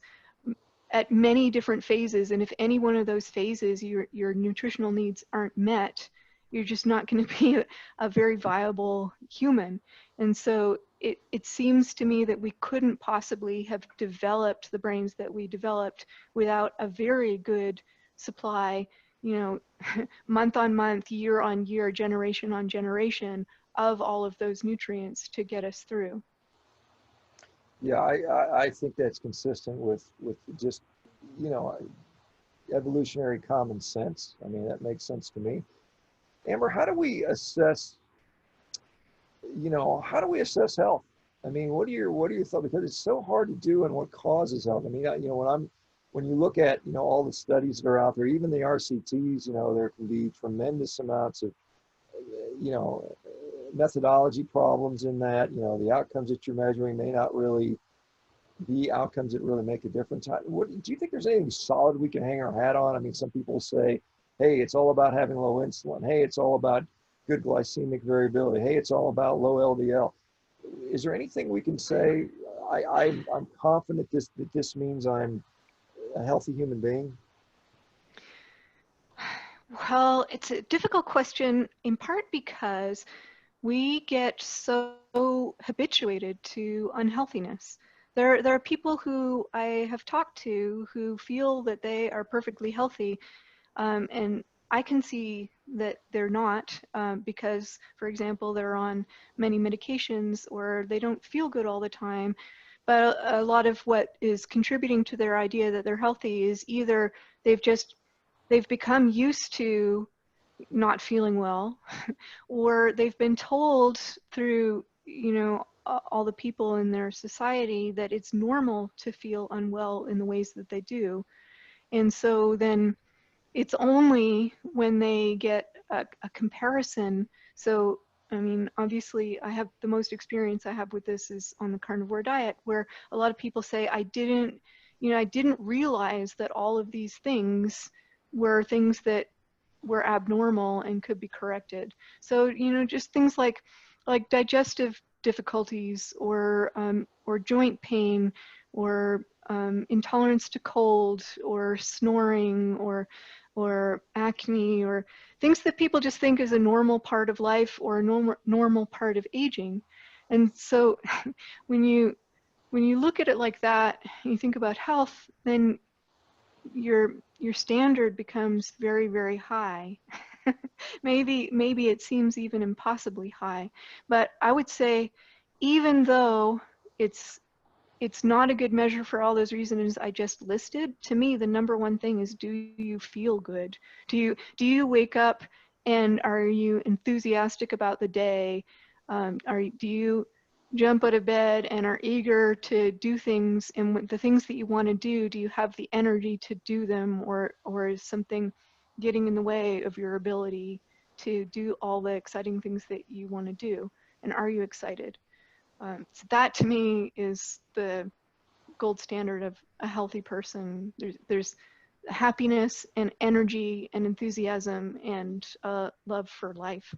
at many different phases, and if any one of those phases your nutritional needs aren't met, you're just not going to be a very viable human. And so it seems to me that we couldn't possibly have developed the brains that we developed without a very good supply, month on month, year on year, generation on generation of all of those nutrients to get us through. Yeah, I think that's consistent with just, evolutionary common sense. I mean, that makes sense to me. Amber, how do we assess health? I mean, what are your thoughts? Because it's so hard to do, and what causes health. I mean, when you look at, all the studies that are out there, even the RCTs, there can be tremendous amounts of, methodology problems in that. The outcomes that you're measuring may not really be outcomes that really make a difference? What, do you think there's anything solid we can hang our hat on? I mean, some people say, hey, it's all about having low insulin. Hey, it's all about good glycemic variability. Hey, it's all about low LDL. Is there anything we can say, I'm confident that this means I'm a healthy human being? Well, it's a difficult question in part because we get so habituated to unhealthiness. There are people who I have talked to who feel that they are perfectly healthy, and I can see that they're not, because, for example, they're on many medications or they don't feel good all the time. But a lot of what is contributing to their idea that they're healthy is either they've become used to not feeling well, or they've been told through, all the people in their society that it's normal to feel unwell in the ways that they do. And so then it's only when they get a comparison. So, I mean, obviously I have the most experience I have with this is on the carnivore diet, where a lot of people say, I didn't realize that all of these things were things that were abnormal and could be corrected. So, just things like digestive difficulties, or joint pain, or intolerance to cold, or snoring, or acne, or things that people just think is a normal part of life or a normal part of aging. And so when you look at it like that, you think about health, then your standard becomes very, very high. maybe it seems even impossibly high. But I would say, even though it's not a good measure for all those reasons I just listed, to me the number one thing is, do you feel good? Do you wake up and are you enthusiastic about the day? Do you jump out of bed and are eager to do things, and the things that you want to do you have the energy to do them, or is something getting in the way of your ability to do all the exciting things that you want to do? And are you excited? So that to me is the gold standard of a healthy person. There's happiness and energy and enthusiasm and love for life.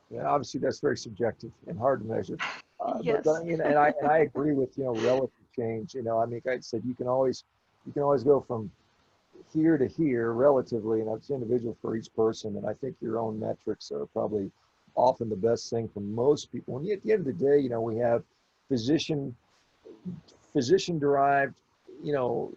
Yeah, obviously that's very subjective and hard to measure. But Yes. and I agree with, relative change. I mean, like I said, you can always go from here to here relatively, and it's individual for each person. And I think your own metrics are probably often the best thing for most people. And at the end of the day, we have physician physician derived, you know,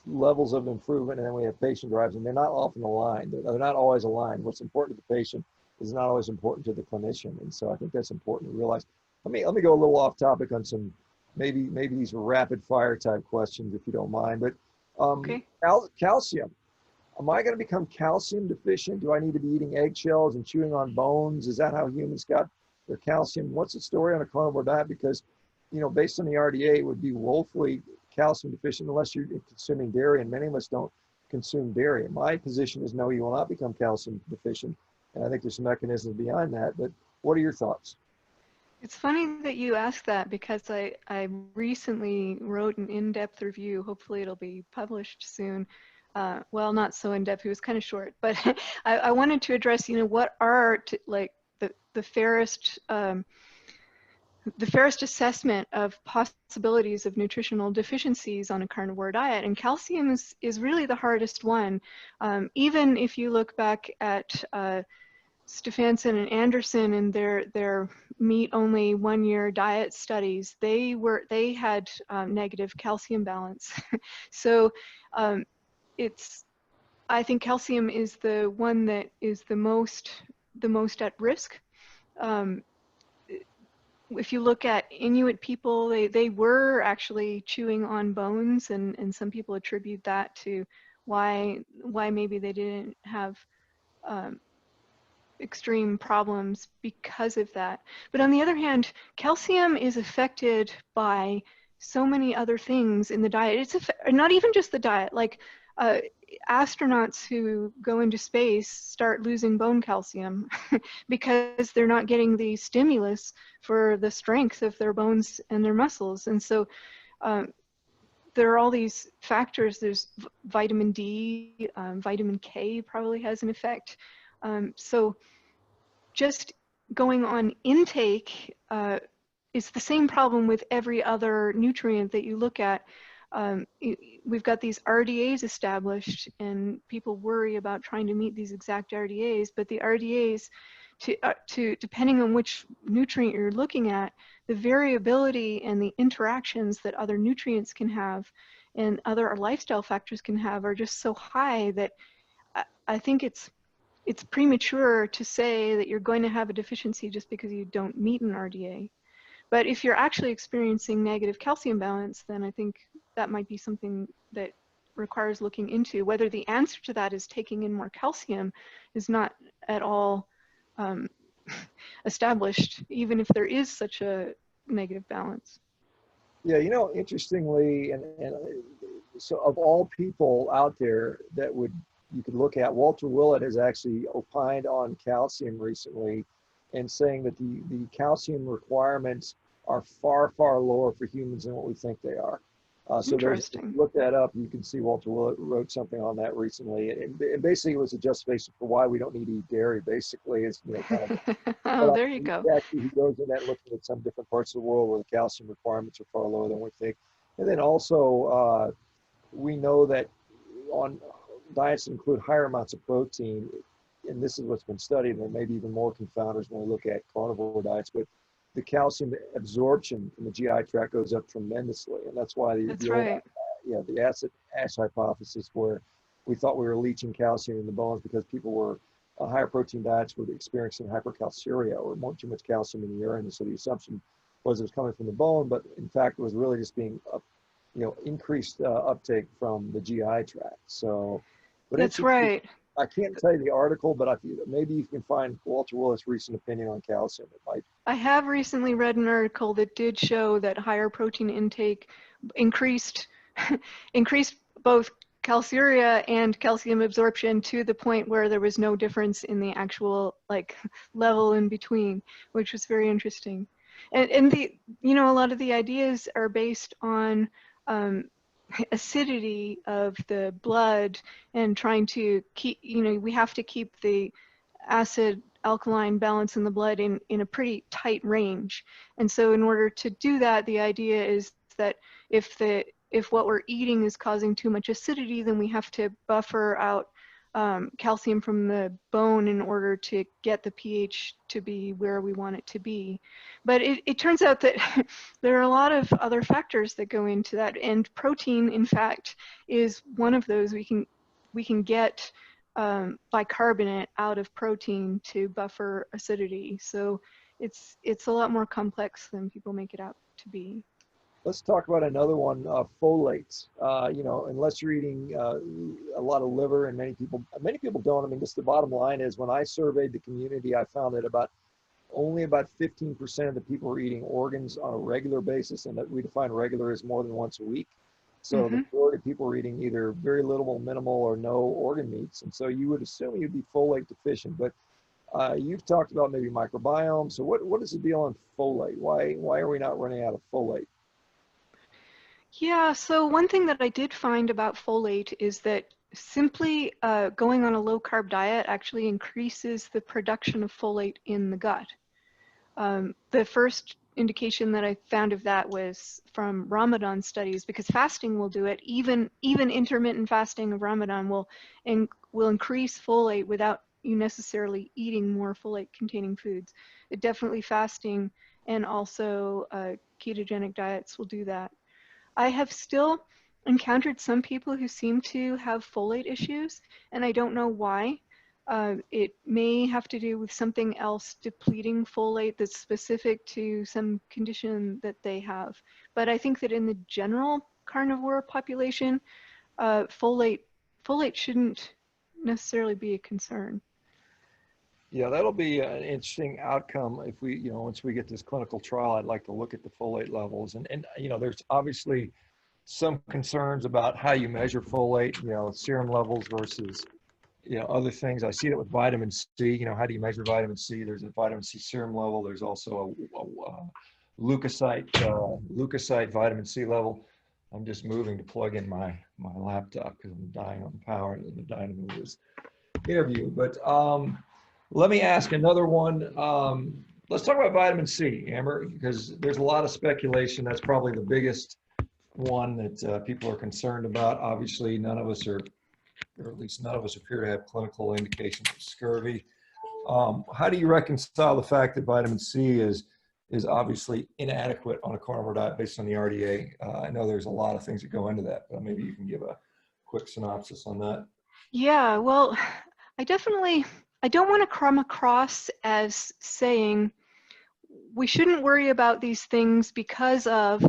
levels of improvement, and then we have patient derived, and they're not often aligned. They're not always aligned. What's important to the patient is not always important to the clinician, and so I think that's important to realize. Let me go a little off topic on some maybe these rapid fire type questions, if you don't mind. But Okay. calcium. Am I going to become calcium deficient? Do I need to be eating eggshells and chewing on bones? Is that how humans got their calcium? What's the story on a carnivore diet? Because, based on the RDA, it would be woefully calcium deficient unless you're consuming dairy, and many of us don't consume dairy. And my position is no, you will not become calcium deficient. And I think there's some mechanisms behind that. But what are your thoughts? It's funny that you asked that, because I recently wrote an in-depth review. Hopefully it'll be published soon. Well, not so in-depth, it was kind of short, but I wanted to address, what are the fairest assessment of possibilities of nutritional deficiencies on a carnivore diet. And calcium is really the hardest one. Even if you look back at Stefansson and Anderson and their meat only 1 year diet studies, they had negative calcium balance. So I think calcium is the one that is the most at risk. If you look at Inuit people, they were actually chewing on bones, and some people attribute that to why maybe they didn't have extreme problems because of that. But on the other hand, calcium is affected by so many other things in the diet. It's not even just the diet. Like astronauts who go into space start losing bone calcium because they're not getting the stimulus for the strength of their bones and their muscles. And so Um, there are all these factors. There's vitamin D, vitamin K probably has an effect. So just going on intake is the same problem with every other nutrient that you look at. We've got these RDAs established, and people worry about trying to meet these exact RDAs, but the RDAs, depending on which nutrient you're looking at, the variability and the interactions that other nutrients can have and other lifestyle factors can have are just so high that I think it's premature to say that you're going to have a deficiency just because you don't meet an RDA. But if you're actually experiencing negative calcium balance, then I think that might be something that requires looking into. Whether the answer to that is taking in more calcium is not at all established, even if there is such a negative balance. Yeah, you know, interestingly, and so of all people out there that you could look at, Walter Willett has actually opined on calcium recently and saying that the calcium requirements are far, far lower for humans than what we think they are. So Interesting. look that up. You can see Walter Willett wrote something on that recently. And basically it was a justification for why we don't need to eat dairy, basically. Is, you know, kind of, oh, there you go. actually, he goes in that looking at some different parts of the world where the calcium requirements are far lower than we think. And then also, we know that on diets that include higher amounts of protein, and this is what's been studied, and there may be even more confounders when we look at carnivore diets, but the calcium absorption in the GI tract goes up tremendously. And that's why the acid ash hypothesis, where we thought we were leaching calcium in the bones because people were higher protein diets were experiencing hypercalciuria, or too much calcium in the urine. And so the assumption was it was coming from the bone, but in fact it was really just being increased uptake from the GI tract. So, but that's right. I can't tell you the article, but maybe you can find Walter Willett's recent opinion on calcium. It might. I have recently read an article that did show that higher protein intake increased both calciuria and calcium absorption to the point where there was no difference in the actual level in between, which was very interesting. And a lot of the ideas are based on acidity of the blood and trying to keep, we have to keep the acid alkaline balance in the blood in a pretty tight range. And so in order to do that, the idea is that if what we're eating is causing too much acidity, then we have to buffer out calcium from the bone in order to get the pH to be where we want it to be. But it turns out that there are a lot of other factors that go into that, and protein, in fact, is one of those. We can get bicarbonate out of protein to buffer acidity. So it's a lot more complex than people make it out to be. Let's talk about another one, folate. Unless you're eating a lot of liver, and many people don't. I mean, just the bottom line is, when I surveyed the community, I found that only about 15% of the people are eating organs on a regular basis, and that we define regular as more than once a week. So the majority of people are eating either very little, minimal, or no organ meats, and so you would assume you'd be folate deficient. But you've talked about maybe microbiome. So what is the deal on folate? Why are we not running out of folate? Yeah, so one thing that I did find about folate is that simply going on a low-carb diet actually increases the production of folate in the gut. The first indication that I found of that was from Ramadan studies, because fasting will do it. Even intermittent fasting of Ramadan will increase folate without you necessarily eating more folate-containing foods. Definitely fasting and also ketogenic diets will do that. I have still encountered some people who seem to have folate issues, and I don't know why. It may have to do with something else depleting folate that's specific to some condition that they have. But I think that in the general carnivore population, folate shouldn't necessarily be a concern. Yeah, that'll be an interesting outcome if once we get this clinical trial. I'd like to look at the folate levels, and there's obviously some concerns about how you measure folate, serum levels versus other things. I see it with vitamin C. How do you measure vitamin C? There's a vitamin C serum level. There's also leukocyte vitamin C level. I'm just moving to plug in my laptop because I'm dying on power and I'm dying to move this interview. But let me ask another one. Let's talk about vitamin C, Amber, because there's a lot of speculation. That's probably the biggest one that people are concerned about. Obviously, none of us are, or at least none of us appear to have clinical indications of scurvy. How do you reconcile the fact that vitamin C is obviously inadequate on a carnivore diet based on the RDA? I know there's a lot of things that go into that, but maybe you can give a quick synopsis on that. Yeah, well, I don't want to come across as saying we shouldn't worry about these things because of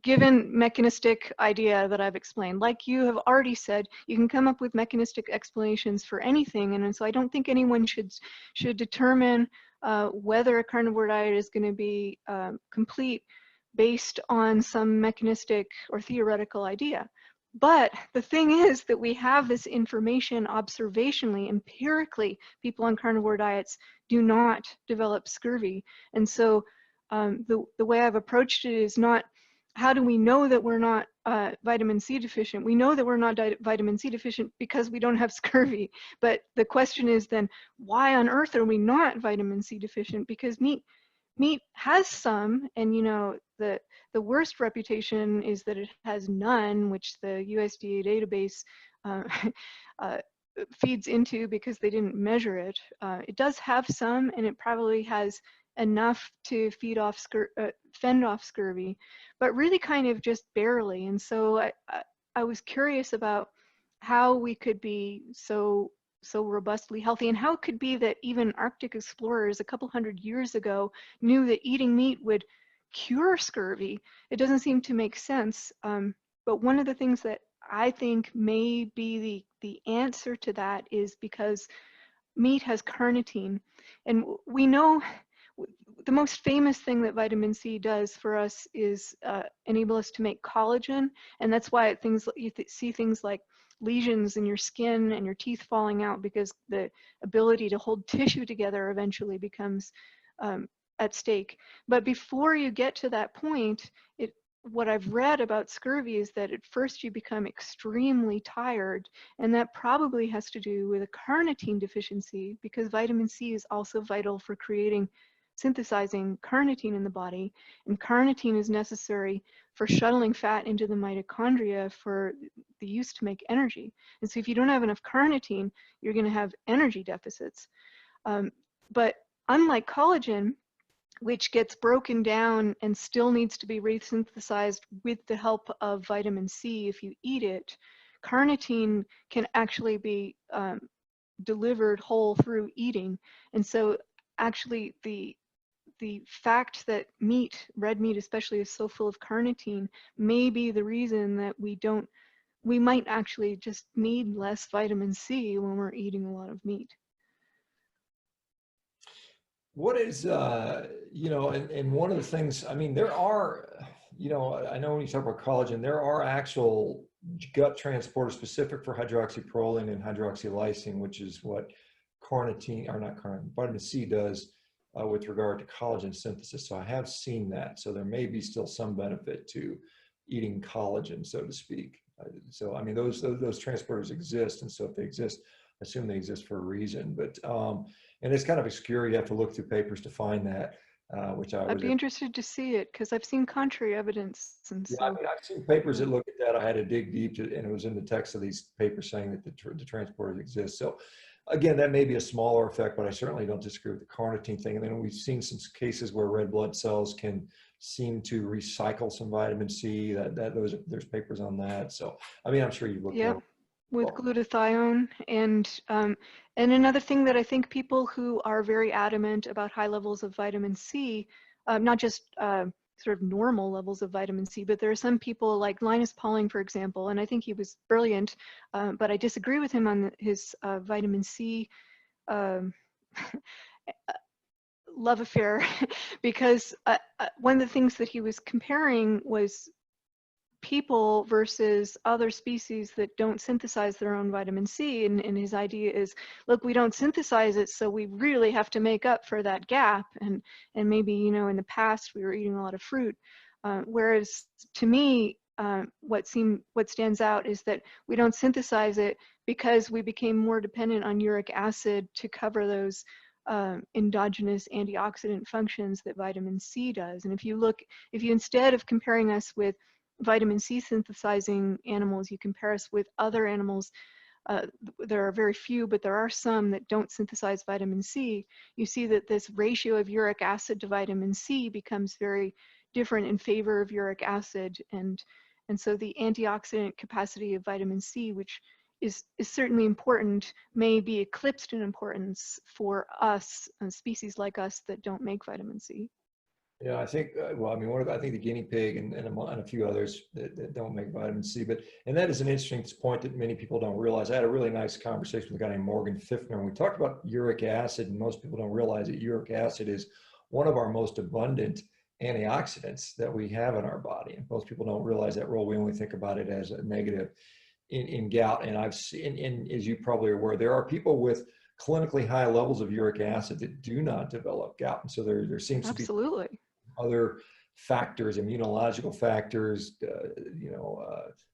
given mechanistic idea that I've explained. Like you have already said, you can come up with mechanistic explanations for anything, and so I don't think anyone should determine whether a carnivore diet is going to be complete based on some mechanistic or theoretical idea. But the thing is that we have this information observationally, empirically. People on carnivore diets do not develop scurvy. And so the way I've approached it is not, how do we know that we're not vitamin C deficient? We know that we're not vitamin C deficient because we don't have scurvy. But the question is then, why on earth are we not vitamin C deficient? Because meat has some, and you know, the worst reputation is that it has none, which the USDA database feeds into because they didn't measure it. It does have some, and it probably has enough to fend off scurvy, but really kind of just barely. And so I was curious about how we could be so robustly healthy, and how it could be that even Arctic explorers a couple hundred years ago knew that eating meat would cure scurvy. It doesn't seem to make sense. But one of the things that I think may be the answer to that is because meat has carnitine, and we know the most famous thing that vitamin C does for us is enable us to make collagen, and that's why you see things like lesions in your skin and your teeth falling out, because the ability to hold tissue together eventually becomes at stake. But before you get to that point, what I've read about scurvy is that at first you become extremely tired, and that probably has to do with a carnitine deficiency, because vitamin C is also vital for synthesizing carnitine in the body, and carnitine is necessary for shuttling fat into the mitochondria for the use to make energy. And so if you don't have enough carnitine, you're going to have energy deficits. But unlike collagen, which gets broken down and still needs to be resynthesized with the help of vitamin C if you eat it, carnitine can actually be delivered whole through eating. And so actually the fact that red meat especially, is so full of carnitine may be the reason that we might actually just need less vitamin C when we're eating a lot of meat. What is, you know, and one of the things, I mean, there are, you know, I know when you talk about collagen, there are actual gut transporters specific for hydroxyproline and hydroxylysine, which is what vitamin C does with regard to collagen synthesis. So I have seen that. So there may be still some benefit to eating collagen, so to speak. So, I mean, those transporters exist. And so if they exist, I assume they exist for a reason. But, and it's kind of obscure. You have to look through papers to find that, which I'd be interested to see it, because I've seen contrary evidence. And yeah, so, I mean, I've seen papers that look at that. I had to dig deep, and it was in the text of these papers saying that the transporters exist. So again, that may be a smaller effect, but I certainly don't disagree with the carnitine thing. And then we've seen some cases where red blood cells can seem to recycle some vitamin C. There's papers on that. So, I mean, I'm sure you've looked at it. With glutathione, and another thing that I think people who are very adamant about high levels of vitamin C, not just sort of normal levels of vitamin C, but there are some people like Linus Pauling, for example, and I think he was brilliant, but I disagree with him on his vitamin C love affair, because one of the things that he was comparing was people versus other species that don't synthesize their own vitamin C. And his idea is, look, we don't synthesize it, so we really have to make up for that gap. And maybe, you know, in the past we were eating a lot of fruit. Whereas to me, what stands out is that we don't synthesize it because we became more dependent on uric acid to cover those endogenous antioxidant functions that vitamin C does. And if you instead of comparing us with vitamin C synthesizing animals, you compare us with other animals, there are very few, but there are some that don't synthesize vitamin C, you see that this ratio of uric acid to vitamin C becomes very different in favor of uric acid. And so the antioxidant capacity of vitamin C, which is certainly important, may be eclipsed in importance for us, species like us that don't make vitamin C. Yeah, I think, well, I mean, I think the guinea pig and a few others that don't make vitamin C, and that is an interesting point that many people don't realize. I had a really nice conversation with a guy named Morgan Fiffner, and we talked about uric acid, and most people don't realize that uric acid is one of our most abundant antioxidants that we have in our body. And most people don't realize that role. We only think about it as a negative in gout. And I've seen, and as you probably are aware, there are people with clinically high levels of uric acid that do not develop gout. And so there seems Absolutely. to be other factors, immunological factors,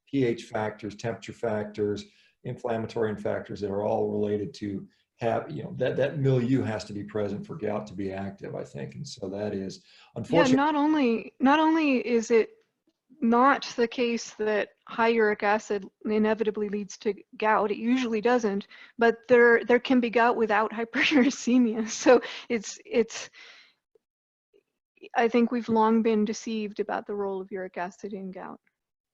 pH factors, temperature factors, inflammatory factors that are all related to have, you know, that milieu has to be present for gout to be active, I think. And so that is unfortunately. Yeah, not only is it not the case that high uric acid inevitably leads to gout, it usually doesn't, but there can be gout without hyperuricemia. So it's I think we've long been deceived about the role of uric acid in gout.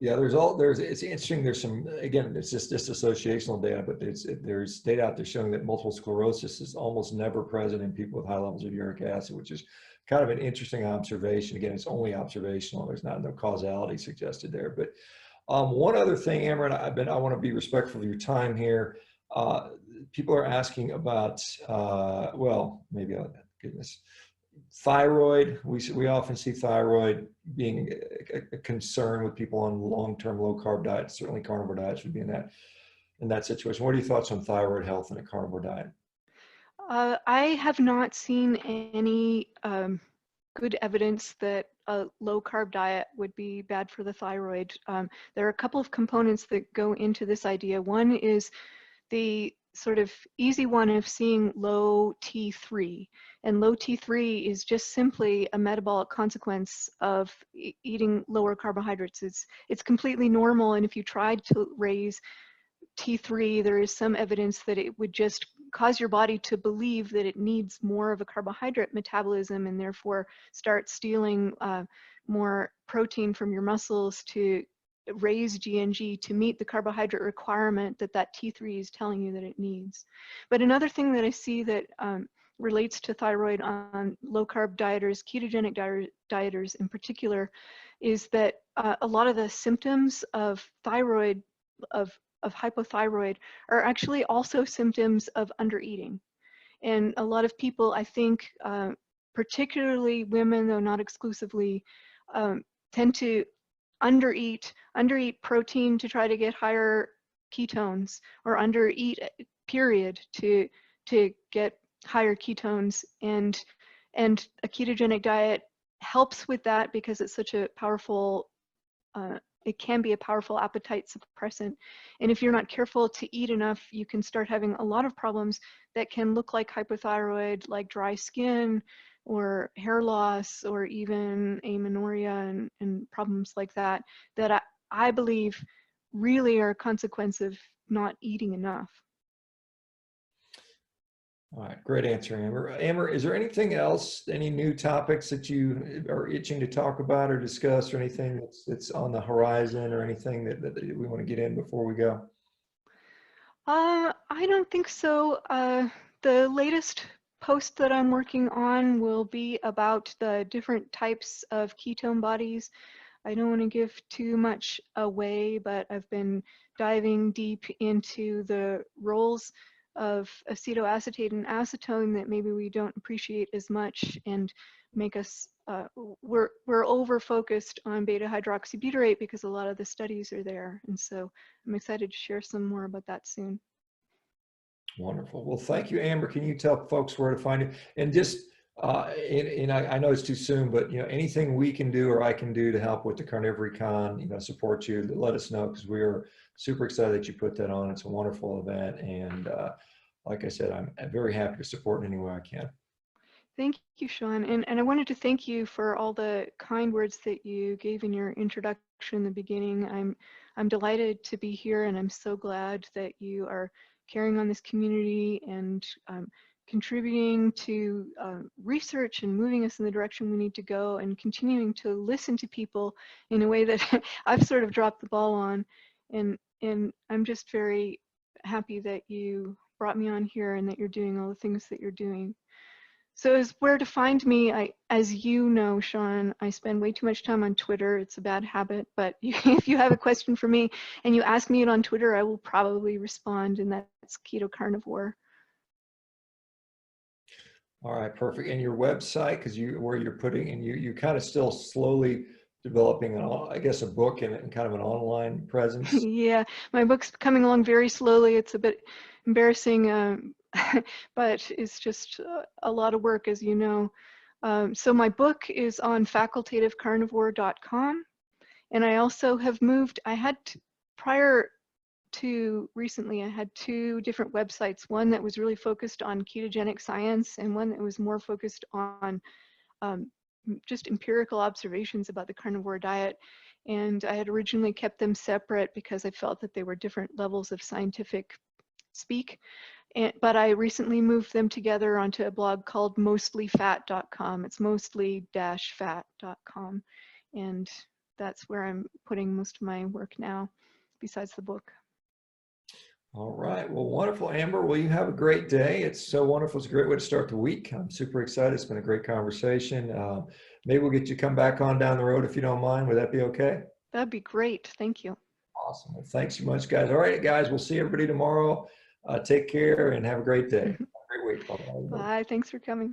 Yeah, it's interesting. There's some, again, it's just associational data, but there's data out there showing that multiple sclerosis is almost never present in people with high levels of uric acid, which is kind of an interesting observation. Again, it's only observational. There's no causality suggested there. But one other thing, Amber, and I want to be respectful of your time here. People are asking about, well, maybe, goodness. Thyroid, we often see thyroid being a concern with people on long-term low-carb diets. Certainly carnivore diets would be in that situation. What are your thoughts on thyroid health in a carnivore diet? I have not seen any good evidence that a low-carb diet would be bad for the thyroid. There are a couple of components that go into this idea. One is the sort of easy one of seeing low T3. And low T3 is just simply a metabolic consequence of eating lower carbohydrates. It's completely normal, and if you tried to raise T3, there is some evidence that it would just cause your body to believe that it needs more of a carbohydrate metabolism and therefore start stealing more protein from your muscles to raise GNG to meet the carbohydrate requirement that T3 is telling you that it needs. But another thing that I see that relates to thyroid on low-carb dieters, ketogenic dieters in particular, is that a lot of the symptoms of thyroid, of hypothyroid, are actually also symptoms of undereating. And a lot of people, I think, particularly women, though not exclusively, tend to undereat protein to try to get higher ketones, or undereat period to get higher ketones, and a ketogenic diet helps with that because it's such a powerful it can be a powerful appetite suppressant. And if you're not careful to eat enough, you can start having a lot of problems that can look like hypothyroid, like dry skin or hair loss, or even amenorrhea and problems like that, that I believe really are a consequence of not eating enough. All right, great answer, Amber. Amber, is there anything else, any new topics that you are itching to talk about or discuss, or anything that's on the horizon, or anything that we want to get in before we go? I don't think so. The latest post that I'm working on will be about the different types of ketone bodies. I don't want to give too much away, but I've been diving deep into the roles of acetoacetate and acetone that maybe we don't appreciate as much, and make us, we're over focused on beta hydroxybutyrate because a lot of the studies are there. And so I'm excited to share some more about that soon. Wonderful. Well, thank you, Amber. Can you tell folks where to find you? And just, and I know it's too soon, but anything we can do or I can do to help with the Carnivory Con, support you, let us know, because we are super excited that you put that on. It's a wonderful event, and like I said, I'm very happy to support in any way I can. Thank you, Sean. And I wanted to thank you for all the kind words that you gave in your introduction in the beginning. I'm delighted to be here, and I'm so glad that you are carrying on this community and contributing to research and moving us in the direction we need to go, and continuing to listen to people in a way that I've sort of dropped the ball on. And I'm just very happy that you brought me on here and that you're doing all the things that you're doing. So as where to find me, as you know, Sean, I spend way too much time on Twitter. It's a bad habit, but if you have a question for me and you ask me it on Twitter, I will probably respond, and that's Keto Carnivore. All right, perfect. And your website, because where you're putting, and you kind of still slowly developing, I guess, a book and kind of an online presence. Yeah, my book's coming along very slowly. It's a bit embarrassing, but it's just a lot of work, as you know. So my book is on facultativecarnivore.com, and I also have moved. Prior to recently, I had two different websites, one that was really focused on ketogenic science and one that was more focused on just empirical observations about the carnivore diet. And I had originally kept them separate because I felt that they were different levels of scientific speak. But I recently moved them together onto a blog called mostlyfat.com. It's mostly-fat.com. And that's where I'm putting most of my work now, besides the book. All right. Well, wonderful, Amber. Well, you have a great day. It's so wonderful. It's a great way to start the week. I'm super excited. It's been a great conversation. Maybe we'll get you to come back on down the road if you don't mind. Would that be okay? That'd be great. Thank you. Awesome. Well, thanks so much, guys. All right, guys. We'll see everybody tomorrow. Take care and have a great day. Have a great week. Bye-bye. Bye. Thanks for coming.